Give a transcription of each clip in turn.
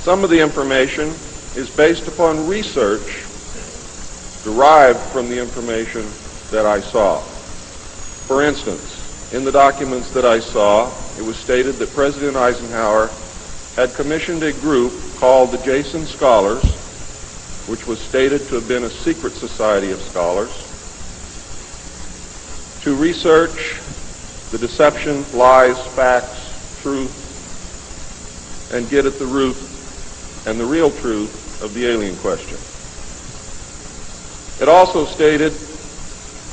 Some of the information is based upon research derived from the information that I saw. For instance, in the documents that I saw, it was stated that President Eisenhower had commissioned a group called the Jason Scholars, which was stated to have been a secret society of scholars, to research the deception, lies, facts, truth, and get at the root and the real truth of the alien question. It also stated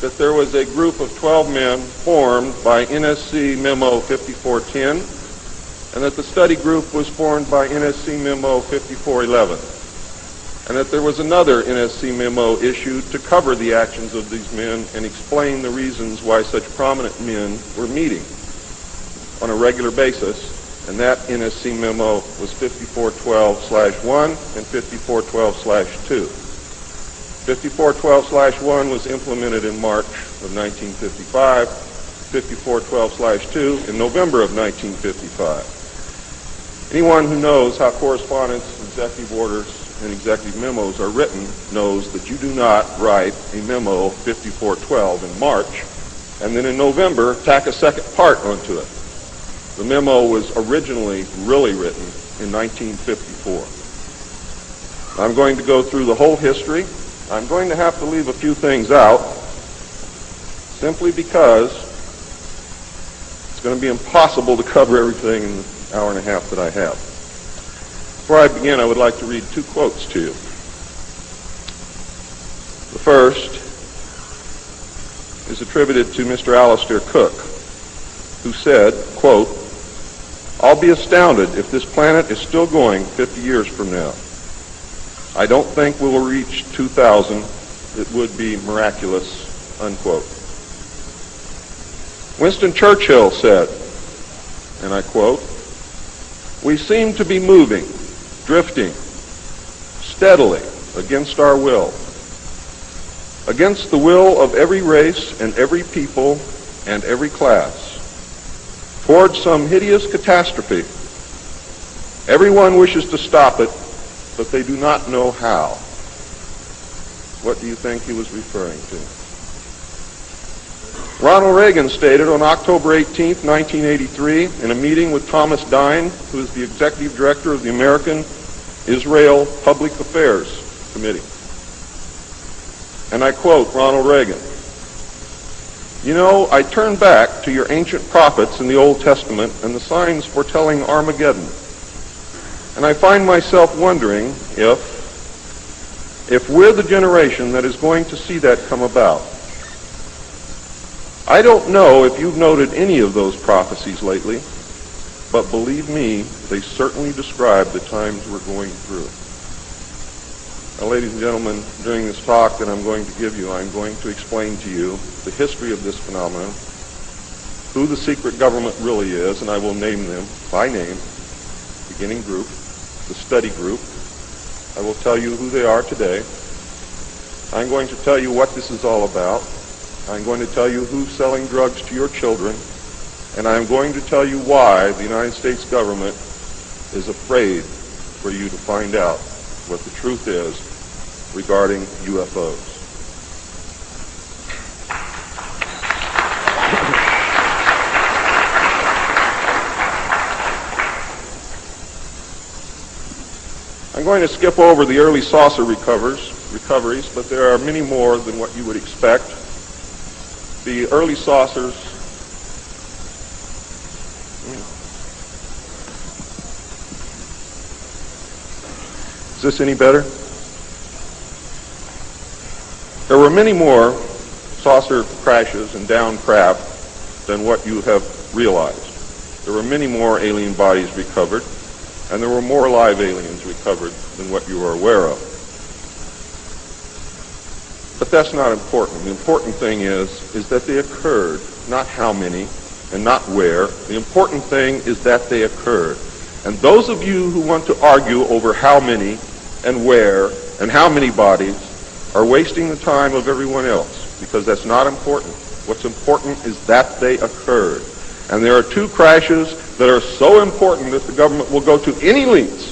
that there was a group of 12 men formed by NSC Memo 5410, and that the study group was formed by NSC Memo 5411, and that there was another NSC memo issued to cover the actions of these men and explain the reasons why such prominent men were meeting on a regular basis, and that NSC memo was 5412/1 and 5412/2. 5412/1 was implemented in March of 1955, 5412/2 in November of 1955. Anyone who knows how correspondence, executive orders, and executive memos are written knows that you do not write a memo 5412 in March and then in November tack a second part onto it. The memo was originally really written in 1954. I'm going to go through the whole history. I'm going to have to leave a few things out simply because it's going to be impossible to cover everything in the hour and a half that I have. Before I begin, I would like to read two quotes to you. The first is attributed to Mr. Alistair Cook, who said, quote, "I'll be astounded if this planet is still going 50 years from now. I don't think we will reach 2000. It would be miraculous," unquote. Winston Churchill said, and I quote, "We seem to be moving, drifting, steadily against our will, against the will of every race and every people and every class, towards some hideous catastrophe. Everyone wishes to stop it, but they do not know how." What do you think he was referring to? Ronald Reagan stated on October 18, 1983, in a meeting with Thomas Dine, who is the executive director of the American Israel Public Affairs Committee, and I quote Ronald Reagan, "You know, I turn back to your ancient prophets in the Old Testament and the signs foretelling Armageddon, and I find myself wondering if we're the generation that is going to see that come about. I don't know if you've noted any of those prophecies lately, but believe me, they certainly describe the times we're going through." Now, ladies and gentlemen, during this talk that I'm going to give you, I'm going to explain to you the history of this phenomenon, who the secret government really is, and I will name them by name, beginning group, the study group. I will tell you who they are today. I'm going to tell you what this is all about. I'm going to tell you who's selling drugs to your children, and I'm going to tell you why the United States government is afraid for you to find out what the truth is regarding UFOs. I'm going to skip over the early saucer recoveries, but there are many more than what you would expect. The early saucers Is this any better? There were many more saucer crashes and down craft than what you have realized. There were many more alien bodies recovered, and there were more live aliens recovered than what you are aware of. But that's not important. The important thing is that they occurred, not how many and not where. The important thing is that they occurred. And those of you who want to argue over how many and where and how many bodies are wasting the time of everyone else, because that's not important. What's important is that they occurred. And there are two crashes that are so important that the government will go to any lengths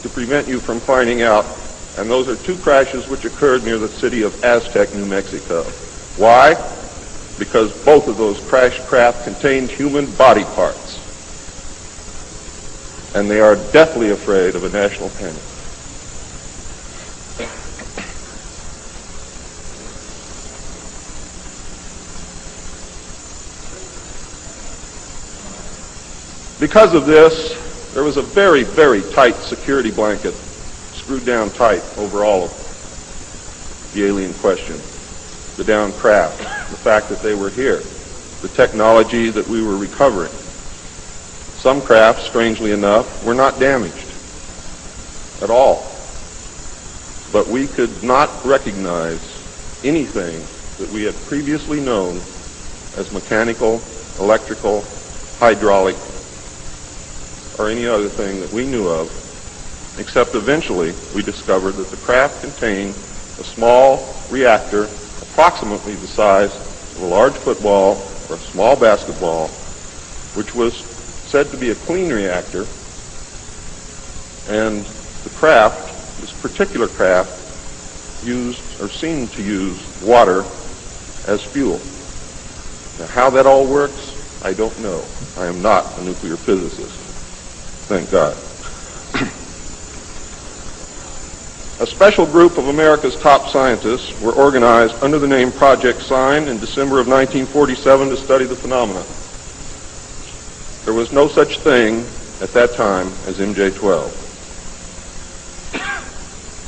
to prevent you from finding out, and those are two crashes which occurred near the city of Aztec, New Mexico. Why? Because both of those crashed craft contained human body parts, and they are deathly afraid of a national panic. Because of this, there was a very, very tight security blanket screwed down tight over all of the alien question. The downed craft, the fact that they were here, the technology that we were recovering. Some craft, strangely enough, were not damaged at all. But we could not recognize anything that we had previously known as mechanical, electrical, hydraulic, or any other thing that we knew of, except eventually we discovered that the craft contained a small reactor approximately the size of a large football or a small basketball, which was said to be a clean reactor, and the craft, this particular craft, used or seemed to use water as fuel. Now, how that all works, I don't know. I am not a nuclear physicist. Thank God. A special group of America's top scientists were organized under the name Project Sign in December of 1947 to study the phenomena. There was no such thing at that time as MJ-12.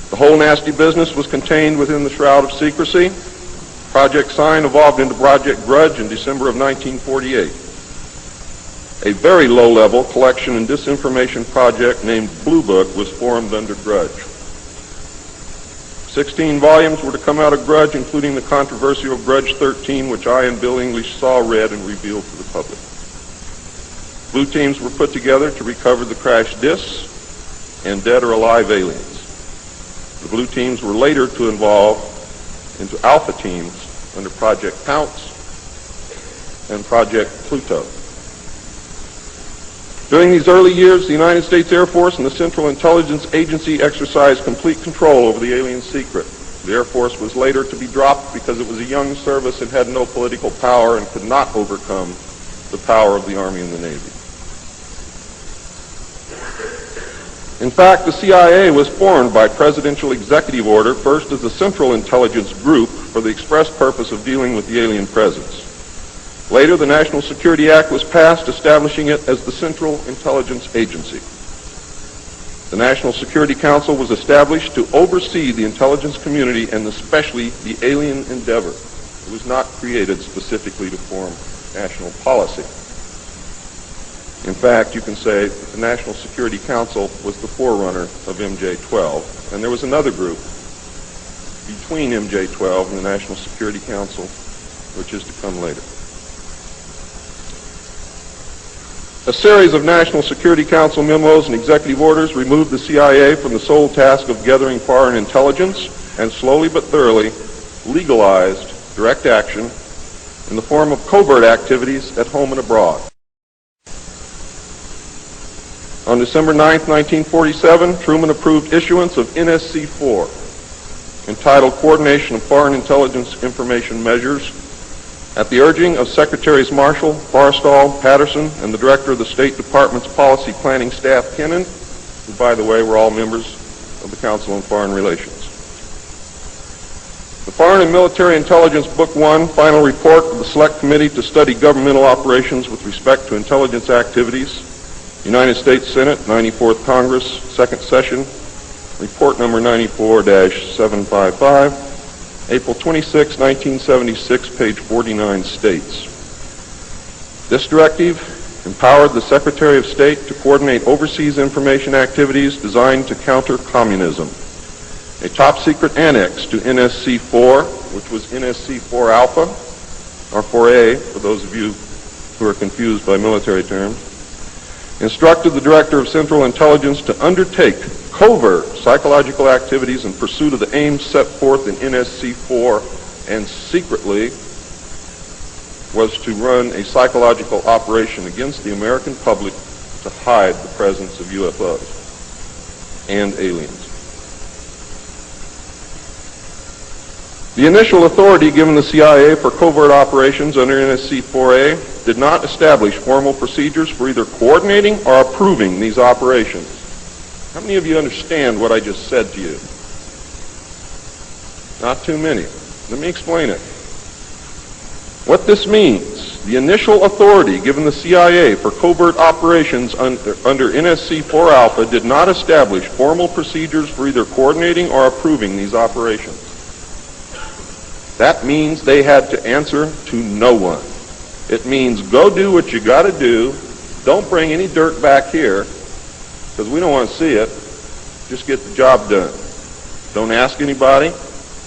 The whole nasty business was contained within the shroud of secrecy. Project Sign evolved into Project Grudge in December of 1948. A very low-level collection and disinformation project named Blue Book was formed under Grudge. 16 volumes were to come out of Grudge, including the controversial Grudge 13, which I and Bill English saw, read, and revealed to the public. Blue teams were put together to recover the crashed discs and dead or alive aliens. The blue teams were later to evolve into alpha teams under Project Pounce and Project Pluto. During these early years, the United States Air Force and the Central Intelligence Agency exercised complete control over the alien secret. The Air Force was later to be dropped because it was a young service and had no political power and could not overcome the power of the Army and the Navy. In fact, the CIA was formed by presidential executive order, first as a Central Intelligence Group for the express purpose of dealing with the alien presence. Later, the National Security Act was passed, establishing it as the Central Intelligence Agency. The National Security Council was established to oversee the intelligence community and especially the alien endeavor. It was not created specifically to form national policy. In fact, you can say that the National Security Council was the forerunner of MJ-12, and there was another group between MJ-12 and the National Security Council, which is to come later. A series of National Security Council memos and executive orders removed the CIA from the sole task of gathering foreign intelligence and slowly but thoroughly legalized direct action in the form of covert activities at home and abroad. On December 9, 1947, Truman approved issuance of NSC-4, entitled Coordination of Foreign Intelligence Information Measures, at the urging of Secretaries Marshall, Forrestal, Patterson, and the Director of the State Department's Policy Planning Staff, Kennan, who, by the way, were all members of the Council on Foreign Relations. The Foreign and Military Intelligence Book 1, final report of the Select Committee to study governmental operations with respect to intelligence activities, United States Senate, 94th Congress, second session, report number 94-755, April 26, 1976, page 49 states, this directive empowered the Secretary of State to coordinate overseas information activities designed to counter communism. A top-secret annex to NSC-4, which was NSC-4 Alpha, or 4A, for those of you who are confused by military terms, instructed the Director of Central Intelligence to undertake covert psychological activities in pursuit of the aims set forth in NSC-4, and secretly was to run a psychological operation against the American public to hide the presence of UFOs. and aliens. The initial authority given the CIA for covert operations under NSC 4A did not establish formal procedures for either coordinating or approving these operations. How many of you understand what I just said to you? Not too many. Let me explain it. What this means, the initial authority given the CIA for covert operations under NSC 4 Alpha did not establish formal procedures for either coordinating or approving these operations. That means they had to answer to no one. It means go do what you got to do. Don't bring any dirt back here because we don't want to see it. Just get the job done. Don't ask anybody.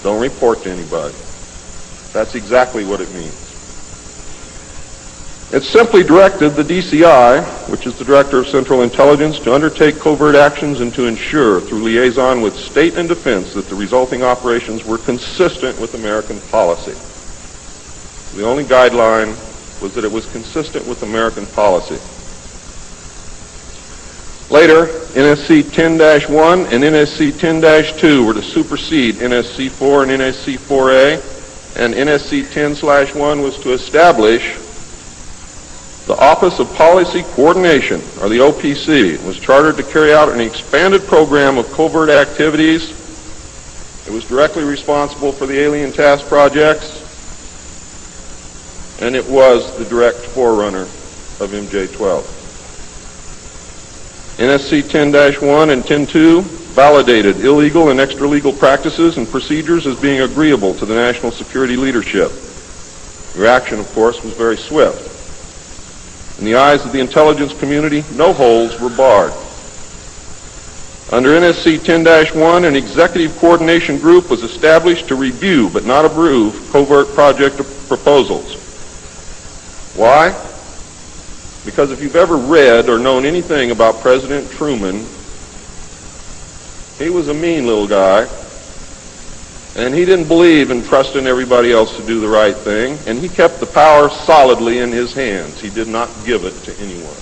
Don't report to anybody. That's exactly what it means. It simply directed the DCI, which is the Director of Central Intelligence, to undertake covert actions and to ensure, through liaison with state and defense, that the resulting operations were consistent with American policy. The only guideline was that it was consistent with American policy. Later, NSC 10-1 and NSC 10-2 were to supersede NSC 4 and NSC 4A, and NSC 10/1 was to establish the Office of Policy Coordination, or the OPC, was chartered to carry out an expanded program of covert activities. It was directly responsible for the alien task projects, and it was the direct forerunner of MJ-12. NSC 10-1 and 10-2 validated illegal and extra-legal practices and procedures as being agreeable to the national security leadership. The reaction, of course, was very swift. In the eyes of the intelligence community, no holes were barred. Under NSC 10-1, an executive coordination group was established to review but not approve covert project proposals. Why? Because if you've ever read or known anything about President Truman, he was a mean little guy, and he didn't believe in trusting everybody else to do the right thing, and he kept the power solidly in his hands. He did not give it to anyone.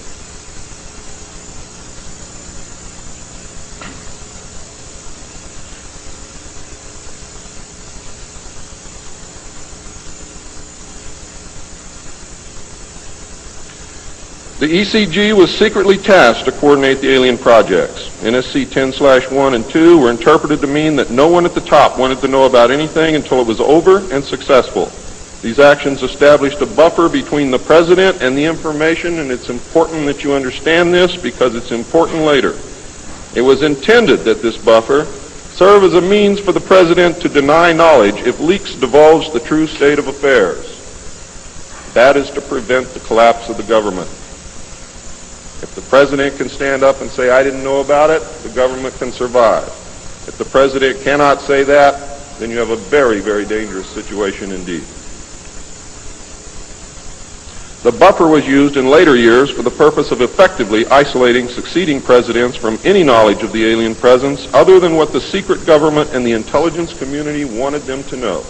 The ECG was secretly tasked to coordinate the alien projects. NSC 10/1 and 2 were interpreted to mean that no one at the top wanted to know about anything until it was over and successful. These actions established a buffer between the president and the information, and it's important that you understand this because it's important later. It was intended that this buffer serve as a means for the president to deny knowledge if leaks divulged the true state of affairs. That is to prevent the collapse of the government. If the president can stand up and say, I didn't know about it, the government can survive. If the president cannot say that, then you have a very, very dangerous situation indeed. The buffer was used in later years for the purpose of effectively isolating succeeding presidents from any knowledge of the alien presence other than what the secret government and the intelligence community wanted them to know.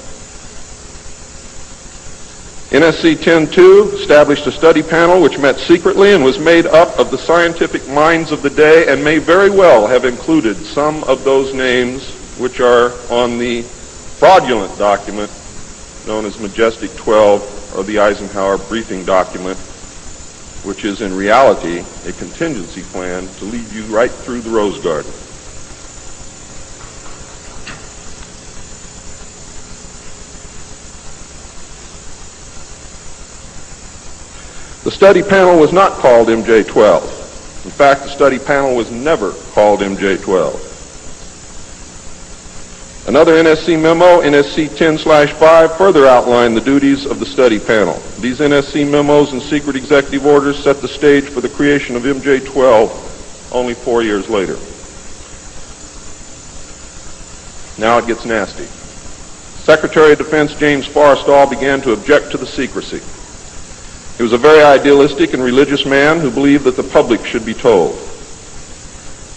NSC 10-2 established a study panel which met secretly and was made up of the scientific minds of the day and may very well have included some of those names which are on the fraudulent document known as Majestic 12 or the Eisenhower briefing document, which is in reality a contingency plan to lead you right through the Rose Garden. The study panel was not called MJ-12. In fact, the study panel was never called MJ-12. Another NSC memo, NSC 10/5, further outlined the duties of the study panel. These NSC memos and secret executive orders set the stage for the creation of MJ-12 only 4 years later. Now it gets nasty. Secretary of Defense James Forrestal began to object to the secrecy. He was a very idealistic and religious man who believed that the public should be told.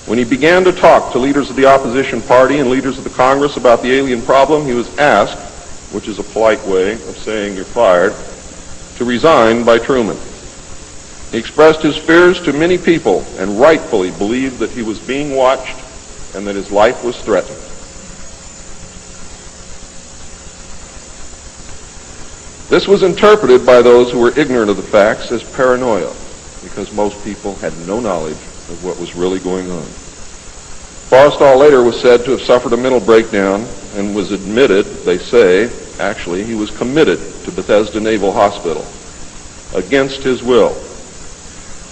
When he began to talk to leaders of the opposition party and leaders of the Congress about the alien problem, he was asked, which is a polite way of saying you're fired, to resign by Truman. He expressed his fears to many people and rightfully believed that he was being watched and that his life was threatened. This was interpreted by those who were ignorant of the facts as paranoia, because most people had no knowledge of what was really going on. Forrestal later was said to have suffered a mental breakdown and was admitted, they say, actually, he was committed to Bethesda Naval Hospital against his will.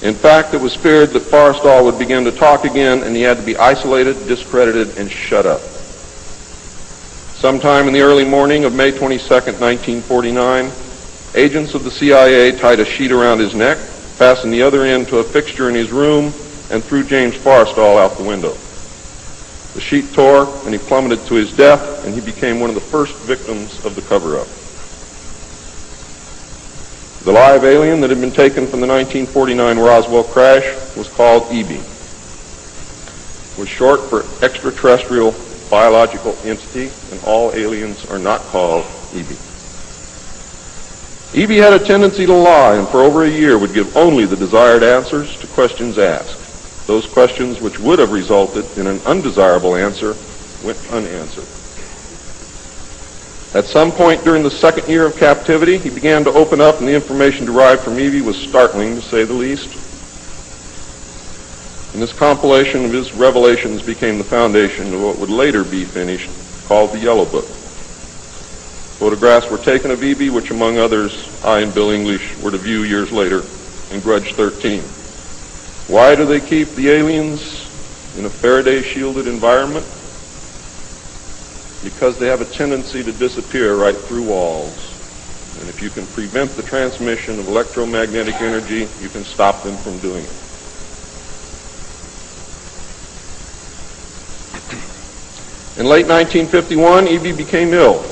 In fact, it was feared that Forrestal would begin to talk again and he had to be isolated, discredited, and shut up. Sometime in the early morning of May 22nd, 1949, agents of the CIA tied a sheet around his neck, fastened the other end to a fixture in his room, and threw James Forrestal out the window. The sheet tore, and he plummeted to his death, and he became one of the first victims of the cover-up. The live alien that had been taken from the 1949 Roswell crash was called EB. It was short for extraterrestrial biological entity, and all aliens are not called EB. EB had a tendency to lie, and for over a year would give only the desired answers to questions asked. Those questions which would have resulted in an undesirable answer went unanswered. At some point during the second year of captivity, he began to open up, and the information derived from EB was startling, to say the least. And this compilation of his revelations became the foundation of what would later be finished, called the Yellow Book. Photographs were taken of EB, which among others, I and Bill English were to view years later in Grudge 13. Why do they keep the aliens in a Faraday-shielded environment? Because they have a tendency to disappear right through walls. And if you can prevent the transmission of electromagnetic energy, you can stop them from doing it. In late 1951, EB became ill.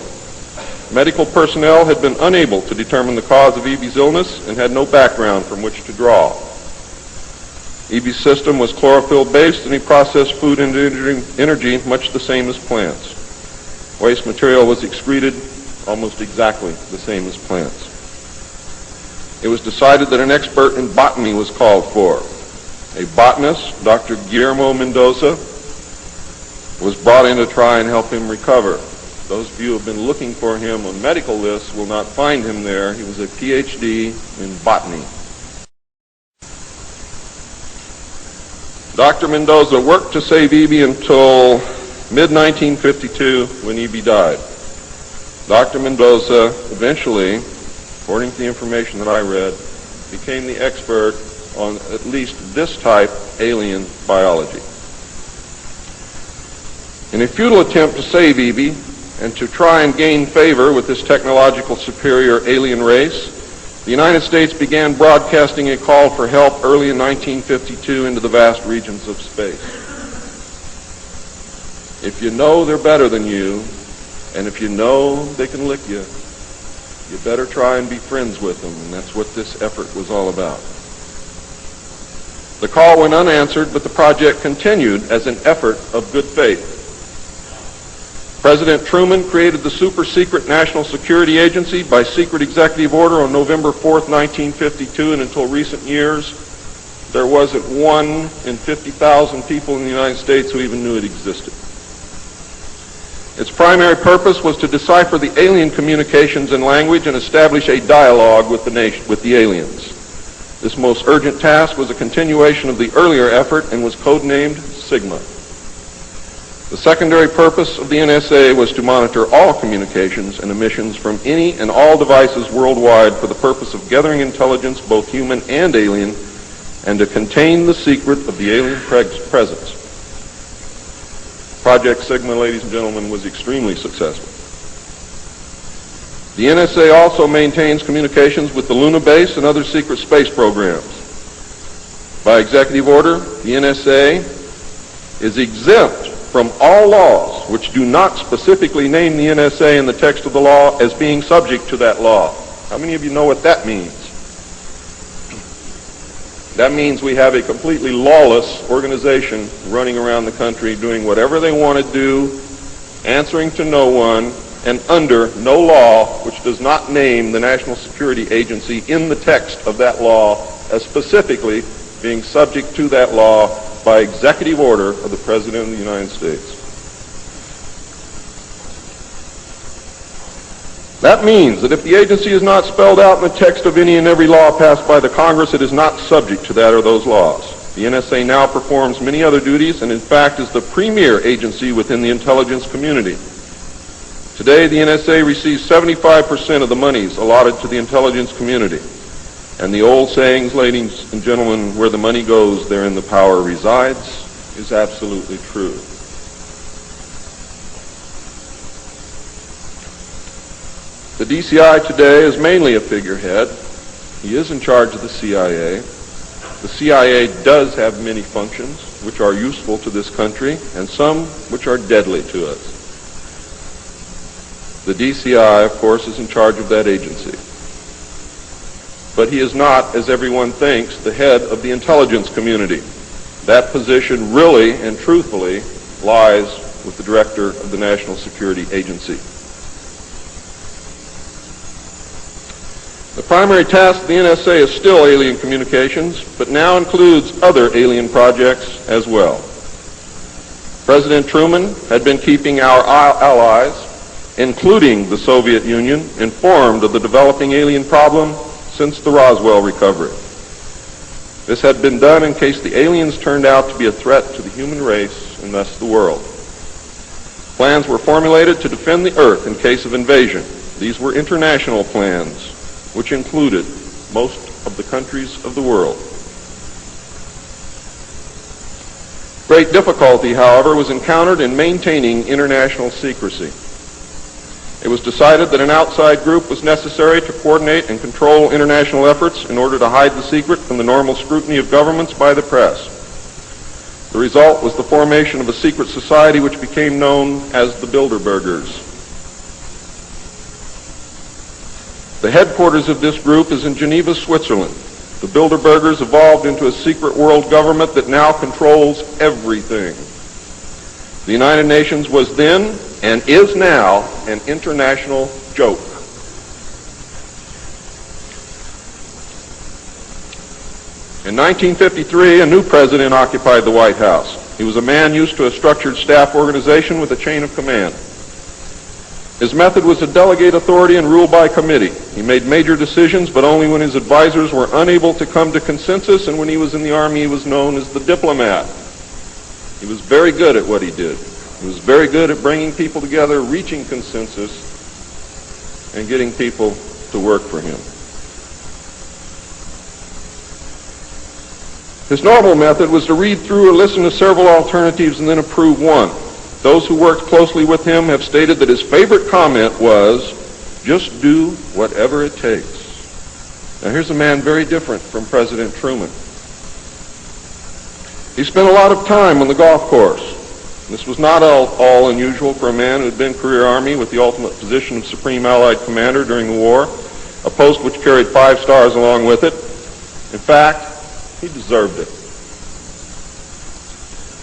Medical personnel had been unable to determine the cause of EB's illness and had no background from which to draw. EB's system was chlorophyll-based, and he processed food into energy much the same as plants. Waste material was excreted almost exactly the same as plants. It was decided that an expert in botany was called for. A botanist, Dr. Guillermo Mendoza, was brought in to try and help him recover. Those of you who have been looking for him on medical lists will not find him there. He was a PhD in botany. Dr. Mendoza worked to save EB until mid-1952 when EB died. Dr. Mendoza eventually, according to the information that I read, became the expert on at least this type alien biology. In a futile attempt to save EB and to try and gain favor with this technological superior alien race, the United States began broadcasting a call for help early in 1952 into the vast regions of space. If you know they're better than you, and if you know they can lick you, you better try and be friends with them, and that's what this effort was all about. The call went unanswered, but the project continued as an effort of good faith. President Truman created the super-secret National Security Agency by secret executive order on November 4th, 1952, and until recent years, there wasn't 1 in 50,000 people in the United States who even knew it existed. Its primary purpose was to decipher the alien communications and language and establish a dialogue with the aliens. This most urgent task was a continuation of the earlier effort and was codenamed Sigma. The secondary purpose of the NSA was to monitor all communications and emissions from any and all devices worldwide for the purpose of gathering intelligence, both human and alien, and to contain the secret of the alien presence. Project Sigma, ladies and gentlemen, was extremely successful. The NSA also maintains communications with the Luna base and other secret space programs. By executive order, the NSA is exempt from all laws which do not specifically name the NSA in the text of the law as being subject to that law. How many of you know what that means? That means we have a completely lawless organization running around the country doing whatever they want to do, answering to no one, and under no law which does not name the National Security Agency in the text of that law as specifically being subject to that law by executive order of the President of the United States. That means that if the agency is not spelled out in the text of any and every law passed by the Congress, it is not subject to that or those laws. The NSA now performs many other duties and in fact is the premier agency within the intelligence community. Today, the NSA receives 75% of the monies allotted to the intelligence community. And the old sayings, ladies and gentlemen, where the money goes, therein the power resides, is absolutely true. The DCI today is mainly a figurehead. He is in charge of the CIA. The CIA does have many functions which are useful to this country and some which are deadly to us. The DCI, of course, is in charge of that agency. But he is not, as everyone thinks, the head of the intelligence community. That position really and truthfully lies with the director of the National Security Agency. The primary task of the NSA is still alien communications, but now includes other alien projects as well. President Truman had been keeping our allies, including the Soviet Union, informed of the developing alien problem since the Roswell recovery. This had been done in case the aliens turned out to be a threat to the human race and thus the world. Plans were formulated to defend the Earth in case of invasion. These were international plans, which included most of the countries of the world. Great difficulty, however, was encountered in maintaining international secrecy. It was decided that an outside group was necessary to coordinate and control international efforts in order to hide the secret from the normal scrutiny of governments by the press. The result was the formation of a secret society which became known as the Bilderbergers. The headquarters of this group is in Geneva, Switzerland. The Bilderbergers evolved into a secret world government that now controls everything. The United Nations was then, and is now, an international joke. In 1953, a new president occupied the White House. He was a man used to a structured staff organization with a chain of command. His method was to delegate authority and rule by committee. He made major decisions, but only when his advisors were unable to come to consensus, and when he was in the Army, he was known as the diplomat. He was very good at what he did. He was very good at bringing people together, reaching consensus, and getting people to work for him. His normal method was to read through or listen to several alternatives and then approve one. Those who worked closely with him have stated that his favorite comment was, "Just do whatever it takes." Now here's a man very different from President Truman. He spent a lot of time on the golf course. This was not all unusual for a man who had been career Army with the ultimate position of Supreme Allied Commander during the war, a post which carried 5 stars along with it. In fact, he deserved it.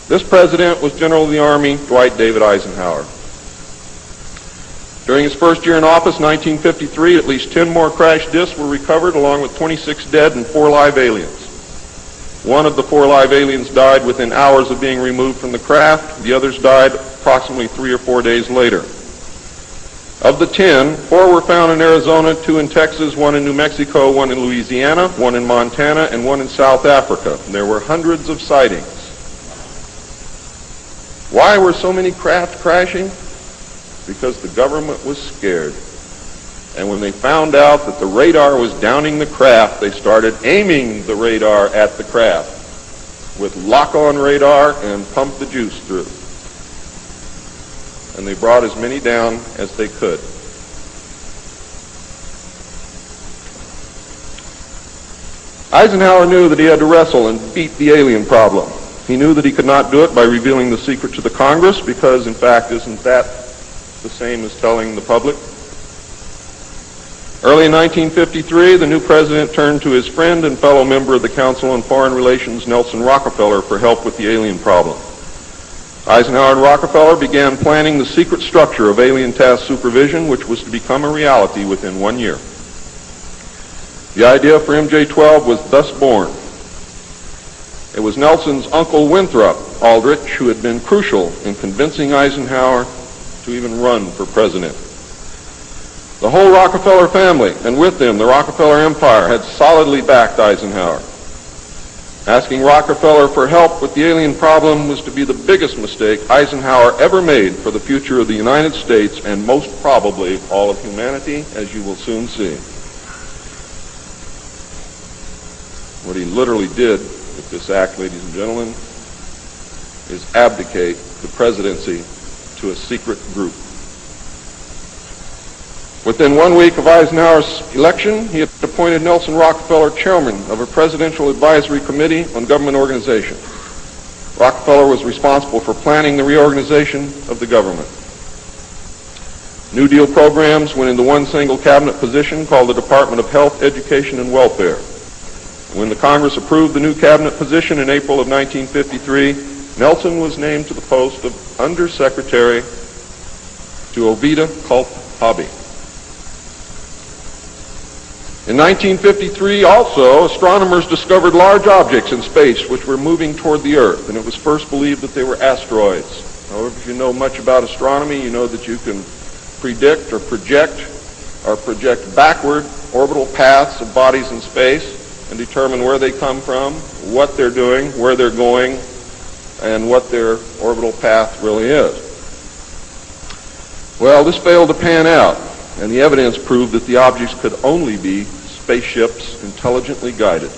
This president was General of the Army Dwight David Eisenhower. During his first year in office, 1953, at least 10 more crash disks were recovered, along with 26 dead and 4 live aliens. One of the 4 live aliens died within hours of being removed from the craft. The others died approximately 3 or 4 days later. Of the 10, 4 were found in Arizona, 2 in Texas, 1 in New Mexico, 1 in Louisiana, 1 in Montana, and 1 in South Africa. And there were hundreds of sightings. Why were so many craft crashing? Because the government was scared. And when they found out that the radar was downing the craft, they started aiming the radar at the craft with lock-on radar and pumped the juice through. And they brought as many down as they could. Eisenhower knew that he had to wrestle and beat the alien problem. He knew that he could not do it by revealing the secret to the Congress, because, in fact, isn't that the same as telling the public? Early in 1953, the new president turned to his friend and fellow member of the Council on Foreign Relations, Nelson Rockefeller, for help with the alien problem. Eisenhower and Rockefeller began planning the secret structure of alien task supervision, which was to become a reality within 1 year. The idea for MJ-12 was thus born. It was Nelson's uncle Winthrop Aldrich who had been crucial in convincing Eisenhower to even run for president. The whole Rockefeller family, and with them the Rockefeller empire, had solidly backed Eisenhower. Asking Rockefeller for help with the alien problem was to be the biggest mistake Eisenhower ever made for the future of the United States and most probably all of humanity, as you will soon see. What he literally did with this act, ladies and gentlemen, is abdicate the presidency to a secret group. Within 1 week of Eisenhower's election, he had appointed Nelson Rockefeller chairman of a presidential advisory committee on government organization. Rockefeller was responsible for planning the reorganization of the government. New Deal programs went into one single cabinet position called the Department of Health, Education, and Welfare. When the Congress approved the new cabinet position in April of 1953, Nelson was named to the post of Undersecretary to Ovida Culp Hobby. In 1953, also, astronomers discovered large objects in space which were moving toward the Earth, and it was first believed that they were asteroids. However, if you know much about astronomy, you know that you can predict or project backward orbital paths of bodies in space and determine where they come from, what they're doing, where they're going, and what their orbital path really is. Well, this failed to pan out, and the evidence proved that the objects could only be spaceships intelligently guided.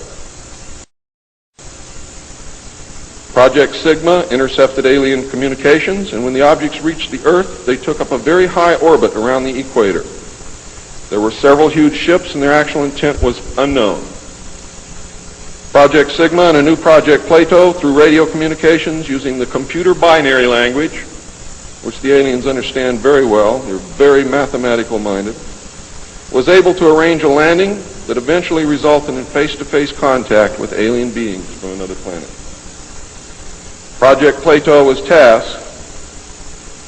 Project Sigma intercepted alien communications, and when the objects reached the Earth, they took up a very high orbit around the equator. There were several huge ships, and their actual intent was unknown. Project Sigma and a new Project Plato, through radio communications using the computer binary language, which the aliens understand very well, they're very mathematical minded, was able to arrange a landing that eventually resulted in face-to-face contact with alien beings from another planet. Project Plato was tasked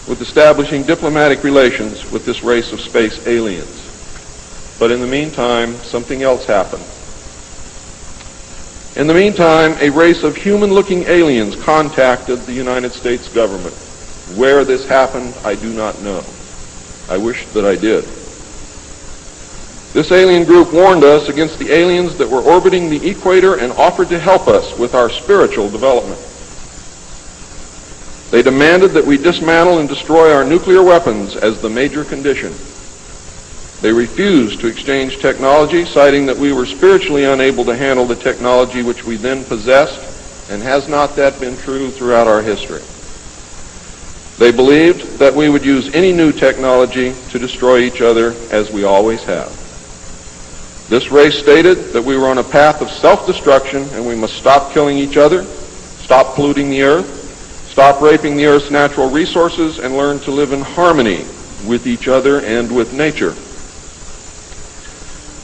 with establishing diplomatic relations with this race of space aliens. But in the meantime, something else happened. In the meantime, a race of human-looking aliens contacted the United States government. Where this happened, I do not know. I wish that I did. This alien group warned us against the aliens that were orbiting the equator and offered to help us with our spiritual development. They demanded that we dismantle and destroy our nuclear weapons as the major condition. They refused to exchange technology, citing that we were spiritually unable to handle the technology which we then possessed, and has not that been true throughout our history? They believed that we would use any new technology to destroy each other, as we always have. This race stated that we were on a path of self-destruction, and we must stop killing each other, stop polluting the earth, stop raping the earth's natural resources, and learn to live in harmony with each other and with nature.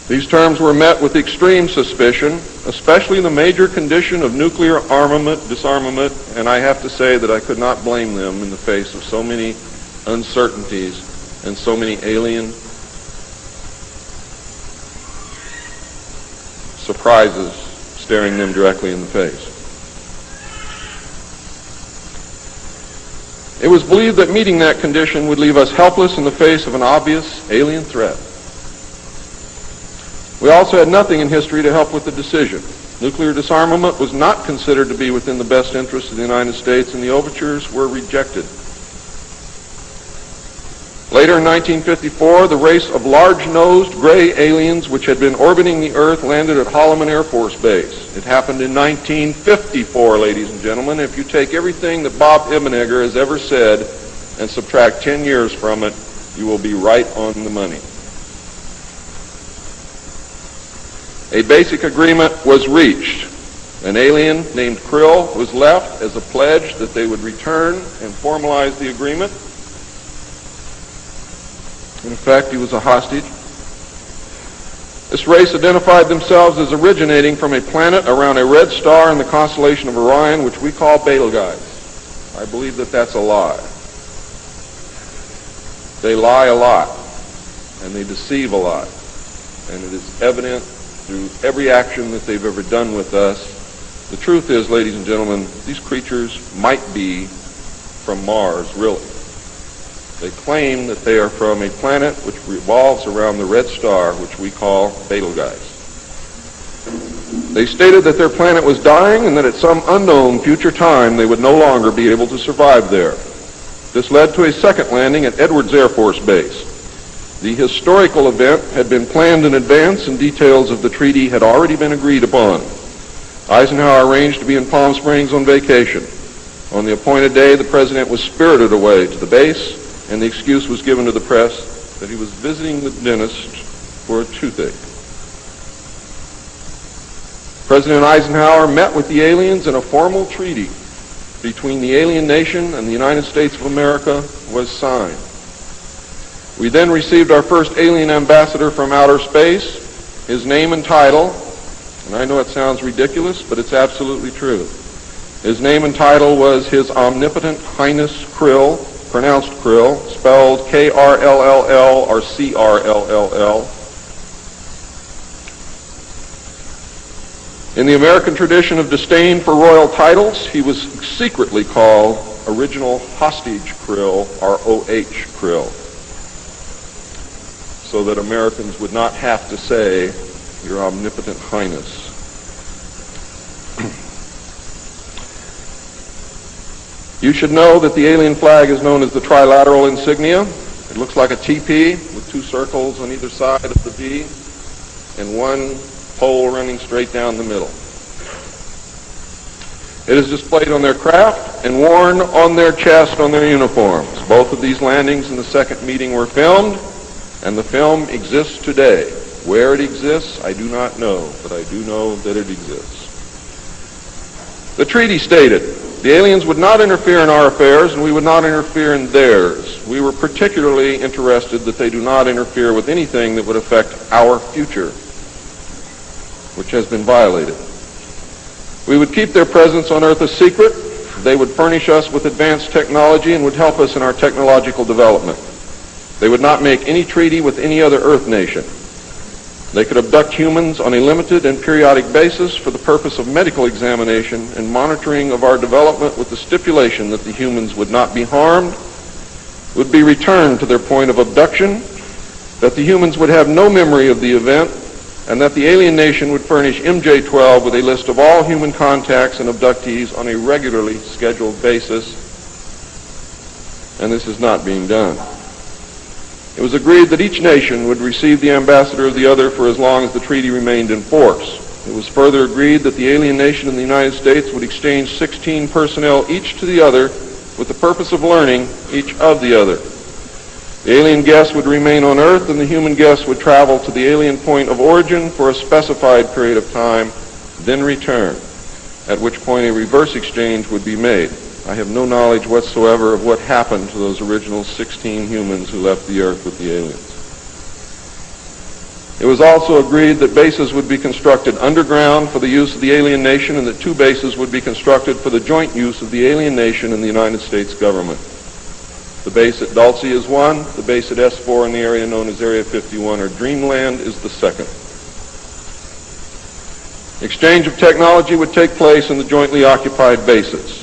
These terms were met with extreme suspicion, especially the major condition of nuclear armament, disarmament, and I have to say that I could not blame them in the face of so many uncertainties and so many alien surprises staring them directly in the face. It was believed that meeting that condition would leave us helpless in the face of an obvious alien threat. We also had nothing in history to help with the decision. Nuclear disarmament was not considered to be within the best interests of the United States, and the overtures were rejected. Later in 1954, the race of large-nosed gray aliens which had been orbiting the Earth landed at Holloman Air Force Base. It happened in 1954, ladies and gentlemen. If you take everything that Bob Ebenegger has ever said and subtract 10 years from it, you will be right on the money. A basic agreement was reached. An alien named Krill was left as a pledge that they would return and formalize the agreement. In effect, he was a hostage. This race identified themselves as originating from a planet around a red star in the constellation of Orion, which we call Betelgeuse. I believe that that's a lie. They lie a lot, and they deceive a lot, and it is evident through every action that they've ever done with us The truth is, ladies and gentlemen, these creatures might be from Mars, really. They claim that they are from a planet which revolves around the red star, which we call Betelgeuse. They stated that their planet was dying and that at some unknown future time they would no longer be able to survive there. This led to a second landing at Edwards Air Force Base. The historical event had been planned in advance and details of the treaty had already been agreed upon. Eisenhower arranged to be in Palm Springs on vacation. On the appointed day, the president was spirited away to the base, and the excuse was given to the press that he was visiting the dentist for a toothache. President Eisenhower met with the aliens, and a formal treaty between the alien nation and the United States of America was signed. We then received our first alien ambassador from outer space. His name and title, and I know it sounds ridiculous, but it's absolutely true. His name and title was His Omnipotent Highness Krill, pronounced Krill, spelled K-R-L-L-L or C-R-L-L-L. In the American tradition of disdain for royal titles, he was secretly called Original Hostage Krill, or O-H Krill, so that Americans would not have to say, Your Omnipotent Highness. You should know that the alien flag is known as the trilateral insignia. It looks like a TP with two circles on either side of the V and one pole running straight down the middle. It is displayed on their craft and worn on their chest on their uniforms. Both of these landings in the second meeting were filmed, and the film exists today. Where it exists, I do not know, but I do know that it exists. The treaty stated, the aliens would not interfere in our affairs, and we would not interfere in theirs. We were particularly interested that they do not interfere with anything that would affect our future, which has been violated. We would keep their presence on Earth a secret. They would furnish us with advanced technology and would help us in our technological development. They would not make any treaty with any other Earth nation. They could abduct humans on a limited and periodic basis for the purpose of medical examination and monitoring of our development, with the stipulation that the humans would not be harmed, would be returned to their point of abduction, that the humans would have no memory of the event, and that the alien nation would furnish MJ-12 with a list of all human contacts and abductees on a regularly scheduled basis. And this is not being done. It was agreed that each nation would receive the ambassador of the other for as long as the treaty remained in force. It was further agreed that the alien nation and the United States would exchange 16 personnel each to the other with the purpose of learning each of the other. The alien guests would remain on Earth, and the human guests would travel to the alien point of origin for a specified period of time, then return, at which point a reverse exchange would be made. I have no knowledge whatsoever of what happened to those original 16 humans who left the Earth with the aliens. It was also agreed that bases would be constructed underground for the use of the alien nation, and that 2 bases would be constructed for the joint use of the alien nation and the United States government. The base at Dulce is one, the base at S4 in the area known as Area 51 or Dreamland is the second. Exchange of technology would take place in the jointly occupied bases.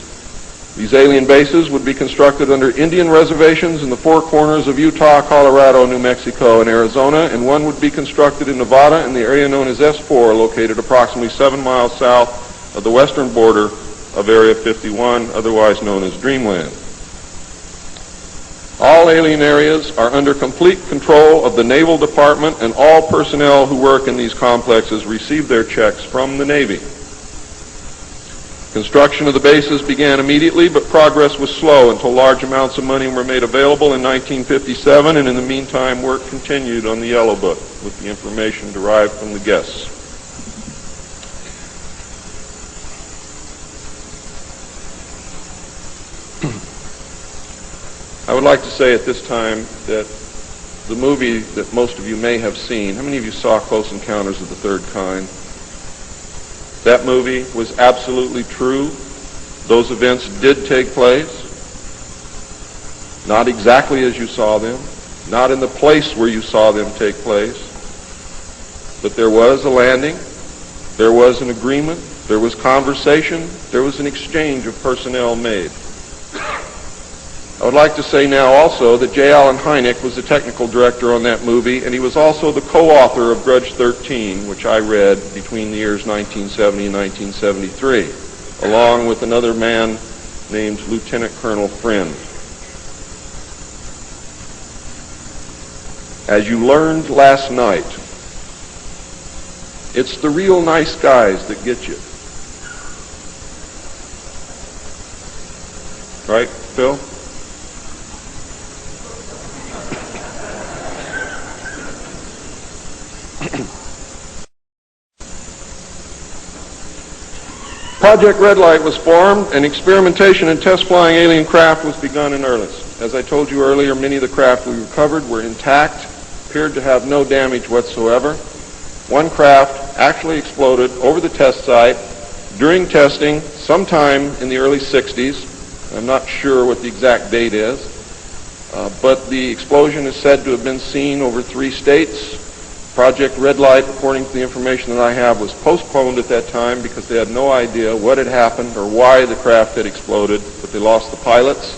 These alien bases would be constructed under Indian reservations in the 4 corners of Utah, Colorado, New Mexico, and Arizona, and one would be constructed in Nevada in the area known as S4, located approximately 7 miles south of the western border of Area 51, otherwise known as Dreamland. All alien areas are under complete control of the Naval Department, and all personnel who work in these complexes receive their checks from the Navy. Construction of the bases began immediately, but progress was slow until large amounts of money were made available in 1957, and in the meantime work continued on the Yellow Book with the information derived from the guests. I would like to say at this time that the movie that most of you may have seen, how many of you saw Close Encounters of the Third Kind? That movie was absolutely true. Those events did take place. Not exactly as you saw them, not in the place where you saw them take place, but there was a landing, there was an agreement, There was conversation. There was an exchange of personnel made. I would like to say now also that J. Allen Hynek was the technical director on that movie, and he was also the co-author of Grudge 13, which I read between the years 1970 and 1973, along with another man named Lieutenant Colonel Friend. As you learned last night, it's the real nice guys that get you. Right, Phil? Project Red Light was formed, and experimentation in test-flying alien craft was begun in earnest. As I told you earlier, many of the craft we recovered were intact, appeared to have no damage whatsoever. One craft actually exploded over the test site during testing sometime in the early 60s. I'm not sure what the exact date is, but the explosion is said to have been seen over 3 states. Project Red Light, according to the information that I have, was postponed at that time because they had no idea what had happened or why the craft had exploded, but they lost the pilots,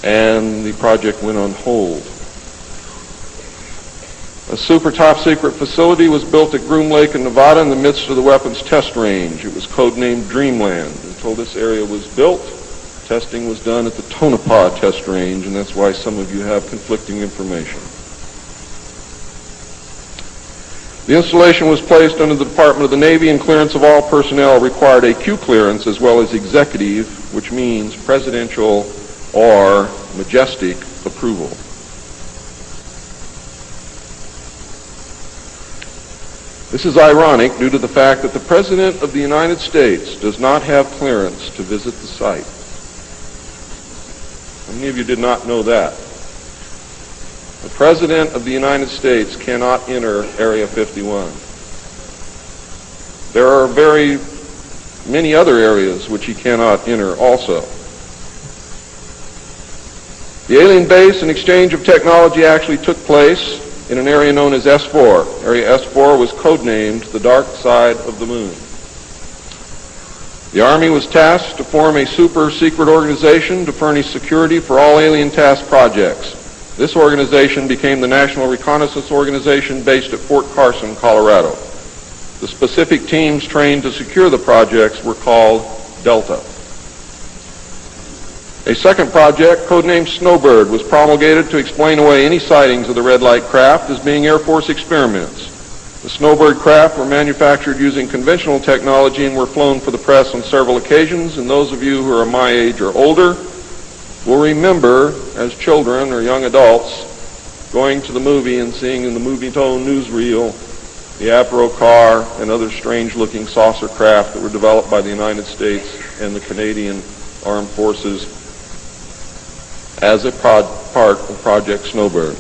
and the project went on hold. A super top-secret facility was built at Groom Lake in Nevada in the midst of the weapons test range. It was codenamed Dreamland. Until this area was built, testing was done at the Tonopah test range, and that's why some of you have conflicting information. The installation was placed under the Department of the Navy, and clearance of all personnel required a Q clearance as well as executive, which means presidential or majestic approval. This is ironic due to the fact that the President of the United States does not have clearance to visit the site. How many of you did not know that? The President of the United States cannot enter Area 51. There are very many other areas which he cannot enter also. The alien base and exchange of technology actually took place in an area known as S4. Area S4 was codenamed the Dark Side of the Moon. The Army was tasked to form a super secret organization to furnish security for all alien task projects. This organization became the National Reconnaissance Organization based at Fort Carson, Colorado. The specific teams trained to secure the projects were called Delta. A second project, codenamed Snowbird, was promulgated to explain away any sightings of the red light craft as being Air Force experiments. The Snowbird craft were manufactured using conventional technology and were flown for the press on several occasions, and those of you who are my age or older will remember, as children or young adults, going to the movie and seeing in the Movie-Tone newsreel the Apro car and other strange-looking saucer craft that were developed by the United States and the Canadian Armed Forces as a part of Project Snowbird.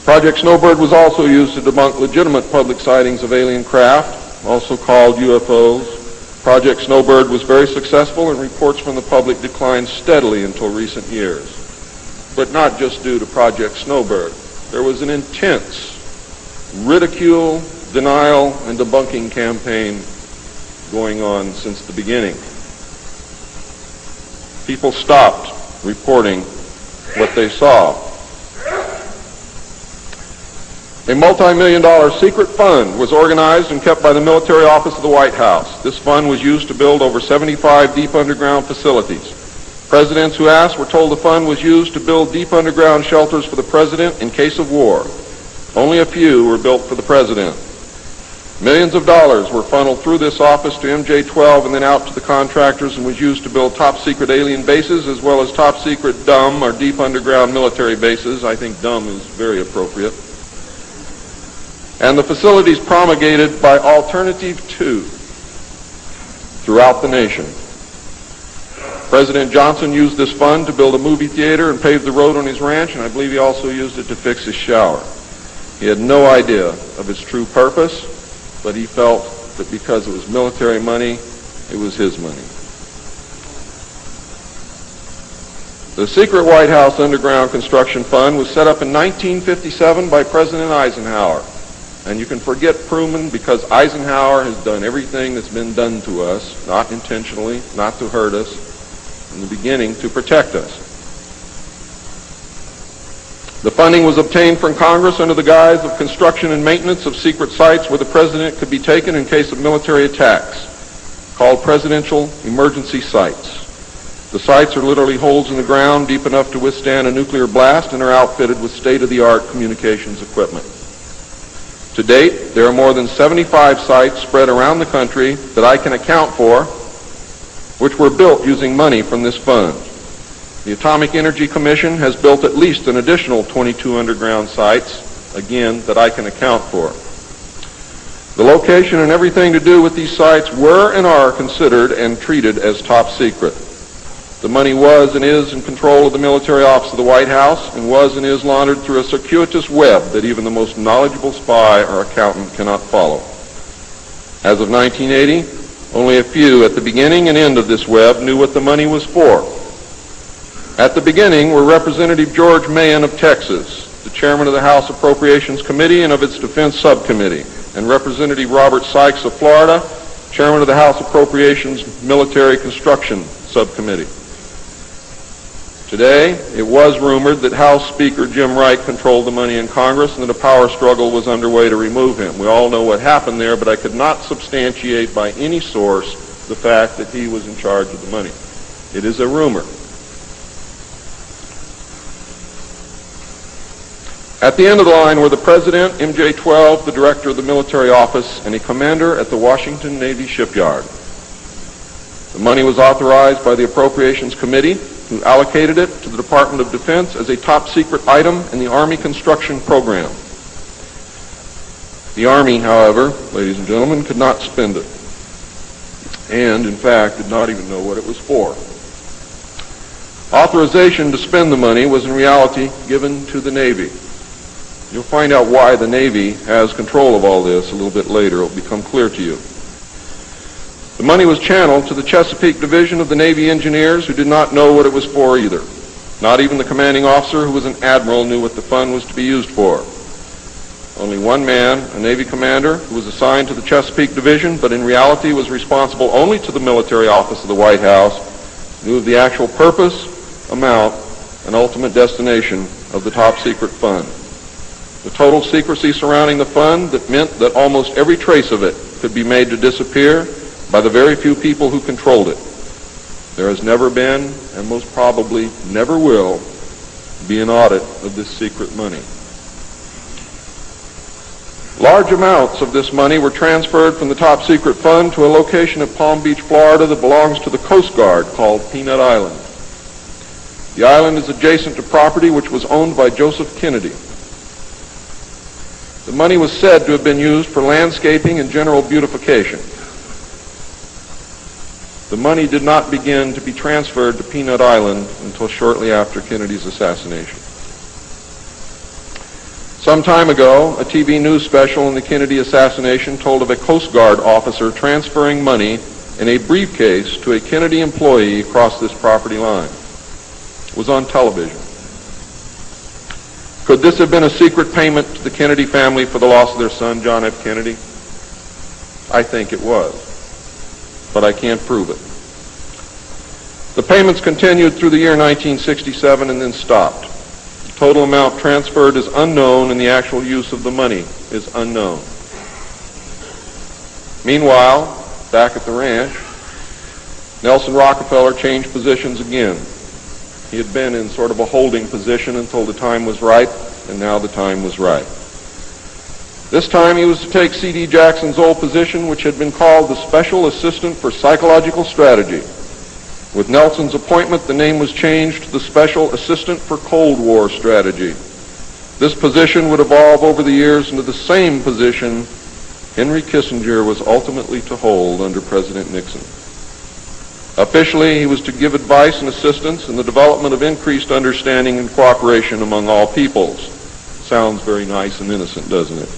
Project Snowbird was also used to debunk legitimate public sightings of alien craft, also called UFOs. Project Snowbird was very successful, and reports from the public declined steadily until recent years. But not just due to Project Snowbird. There was an intense ridicule, denial, and debunking campaign going on since the beginning. People stopped reporting what they saw. A multi-million-dollar secret fund was organized and kept by the military office of the White House. This fund was used to build over 75 deep underground facilities. Presidents who asked were told the fund was used to build deep underground shelters for the president in case of war. Only a few were built for the president. Millions of dollars were funneled through this office to MJ-12 and then out to the contractors, and was used to build top-secret alien bases as well as top-secret dumb or deep underground military bases. I think dumb is very appropriate. And the facilities promulgated by Alternative 2 throughout the nation. President Johnson used this fund to build a movie theater and pave the road on his ranch, and I believe he also used it to fix his shower. He had no idea of its true purpose, but he felt that because it was military money, it was his money. The secret White House Underground Construction Fund was set up in 1957 by President Eisenhower. And you can forget Truman because Eisenhower has done everything that's been done to us, not intentionally, not to hurt us, in the beginning to protect us. The funding was obtained from Congress under the guise of construction and maintenance of secret sites where the president could be taken in case of military attacks, called presidential emergency sites. The sites are literally holes in the ground deep enough to withstand a nuclear blast and are outfitted with state-of-the-art communications equipment. To date, there are more than 75 sites spread around the country that I can account for, which were built using money from this fund. The Atomic Energy Commission has built at least an additional 22 underground sites, again, that I can account for. The location and everything to do with these sites were and are considered and treated as top secret. The money was and is in control of the military office of the White House and was and is laundered through a circuitous web that even the most knowledgeable spy or accountant cannot follow. As of 1980, only a few at the beginning and end of this web knew what the money was for. At the beginning were Representative George Mahan of Texas, the chairman of the House Appropriations Committee and of its Defense Subcommittee, and Representative Robert Sykes of Florida, chairman of the House Appropriations Military Construction Subcommittee. Today, it was rumored that House Speaker Jim Wright controlled the money in Congress and that a power struggle was underway to remove him. We all know what happened there, but I could not substantiate by any source the fact that he was in charge of the money. It is a rumor. At the end of the line were the President, MJ-12, the Director of the Military Office, and a commander at the Washington Navy Shipyard. The money was authorized by the Appropriations Committee, who allocated it to the Department of Defense as a top secret item in the Army construction program. The Army, however, ladies and gentlemen, could not spend it, and in fact did not even know what it was for. Authorization to spend the money was in reality given to the Navy. You'll find out why the Navy has control of all this a little bit later. It will become clear to you. The money was channeled to the Chesapeake Division of the Navy Engineers, who did not know what it was for either. Not even the commanding officer, who was an admiral, knew what the fund was to be used for. Only one man, a Navy commander, who was assigned to the Chesapeake Division, but in reality was responsible only to the military office of the White House, knew of the actual purpose, amount, and ultimate destination of the top secret fund. The total secrecy surrounding the fund that meant that almost every trace of it could be made to disappear by the very few people who controlled it. There has never been, and most probably never will, be an audit of this secret money. Large amounts of this money were transferred from the top secret fund to a location at Palm Beach, Florida that belongs to the Coast Guard called Peanut Island. The island is adjacent to property which was owned by Joseph Kennedy. The money was said to have been used for landscaping and general beautification. The money did not begin to be transferred to Peanut Island until shortly after Kennedy's assassination. Some time ago, a TV news special on the Kennedy assassination told of a Coast Guard officer transferring money in a briefcase to a Kennedy employee across this property line. It was on television. Could this have been a secret payment to the Kennedy family for the loss of their son, John F. Kennedy? I think it was, but I can't prove it. The payments continued through the year 1967 and then stopped. The total amount transferred is unknown and the actual use of the money is unknown. Meanwhile, back at the ranch, Nelson Rockefeller changed positions again. He had been in sort of a holding position until the time was right, and now the time was right. This time he was to take C.D. Jackson's old position, which had been called the Special Assistant for Psychological Strategy. With Nelson's appointment, the name was changed to the Special Assistant for Cold War Strategy. This position would evolve over the years into the same position Henry Kissinger was ultimately to hold under President Nixon. Officially, he was to give advice and assistance in the development of increased understanding and cooperation among all peoples. Sounds very nice and innocent, doesn't it?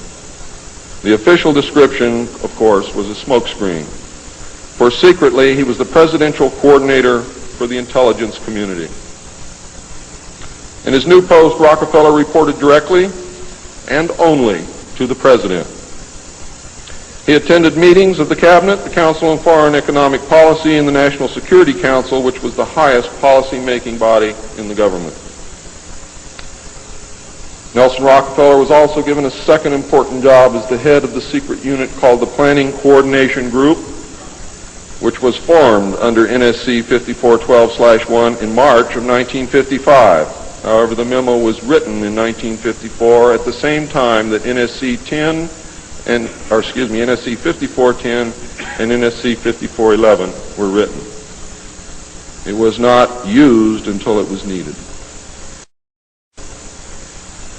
The official description, of course, was a smokescreen. For secretly, he was the presidential coordinator for the intelligence community. In his new post, Rockefeller reported directly and only to to the President. He attended meetings of the Cabinet, the Council on Foreign Economic Policy, and the National Security Council, which was the highest policy-making body in the government. Nelson Rockefeller was also given a second important job as the head of the secret unit called the Planning Coordination Group, which was formed under NSC 5412/1 in March of 1955. However, the memo was written in 1954 at the same time that NSC 5410 and NSC 5411 were written. It was not used until it was needed.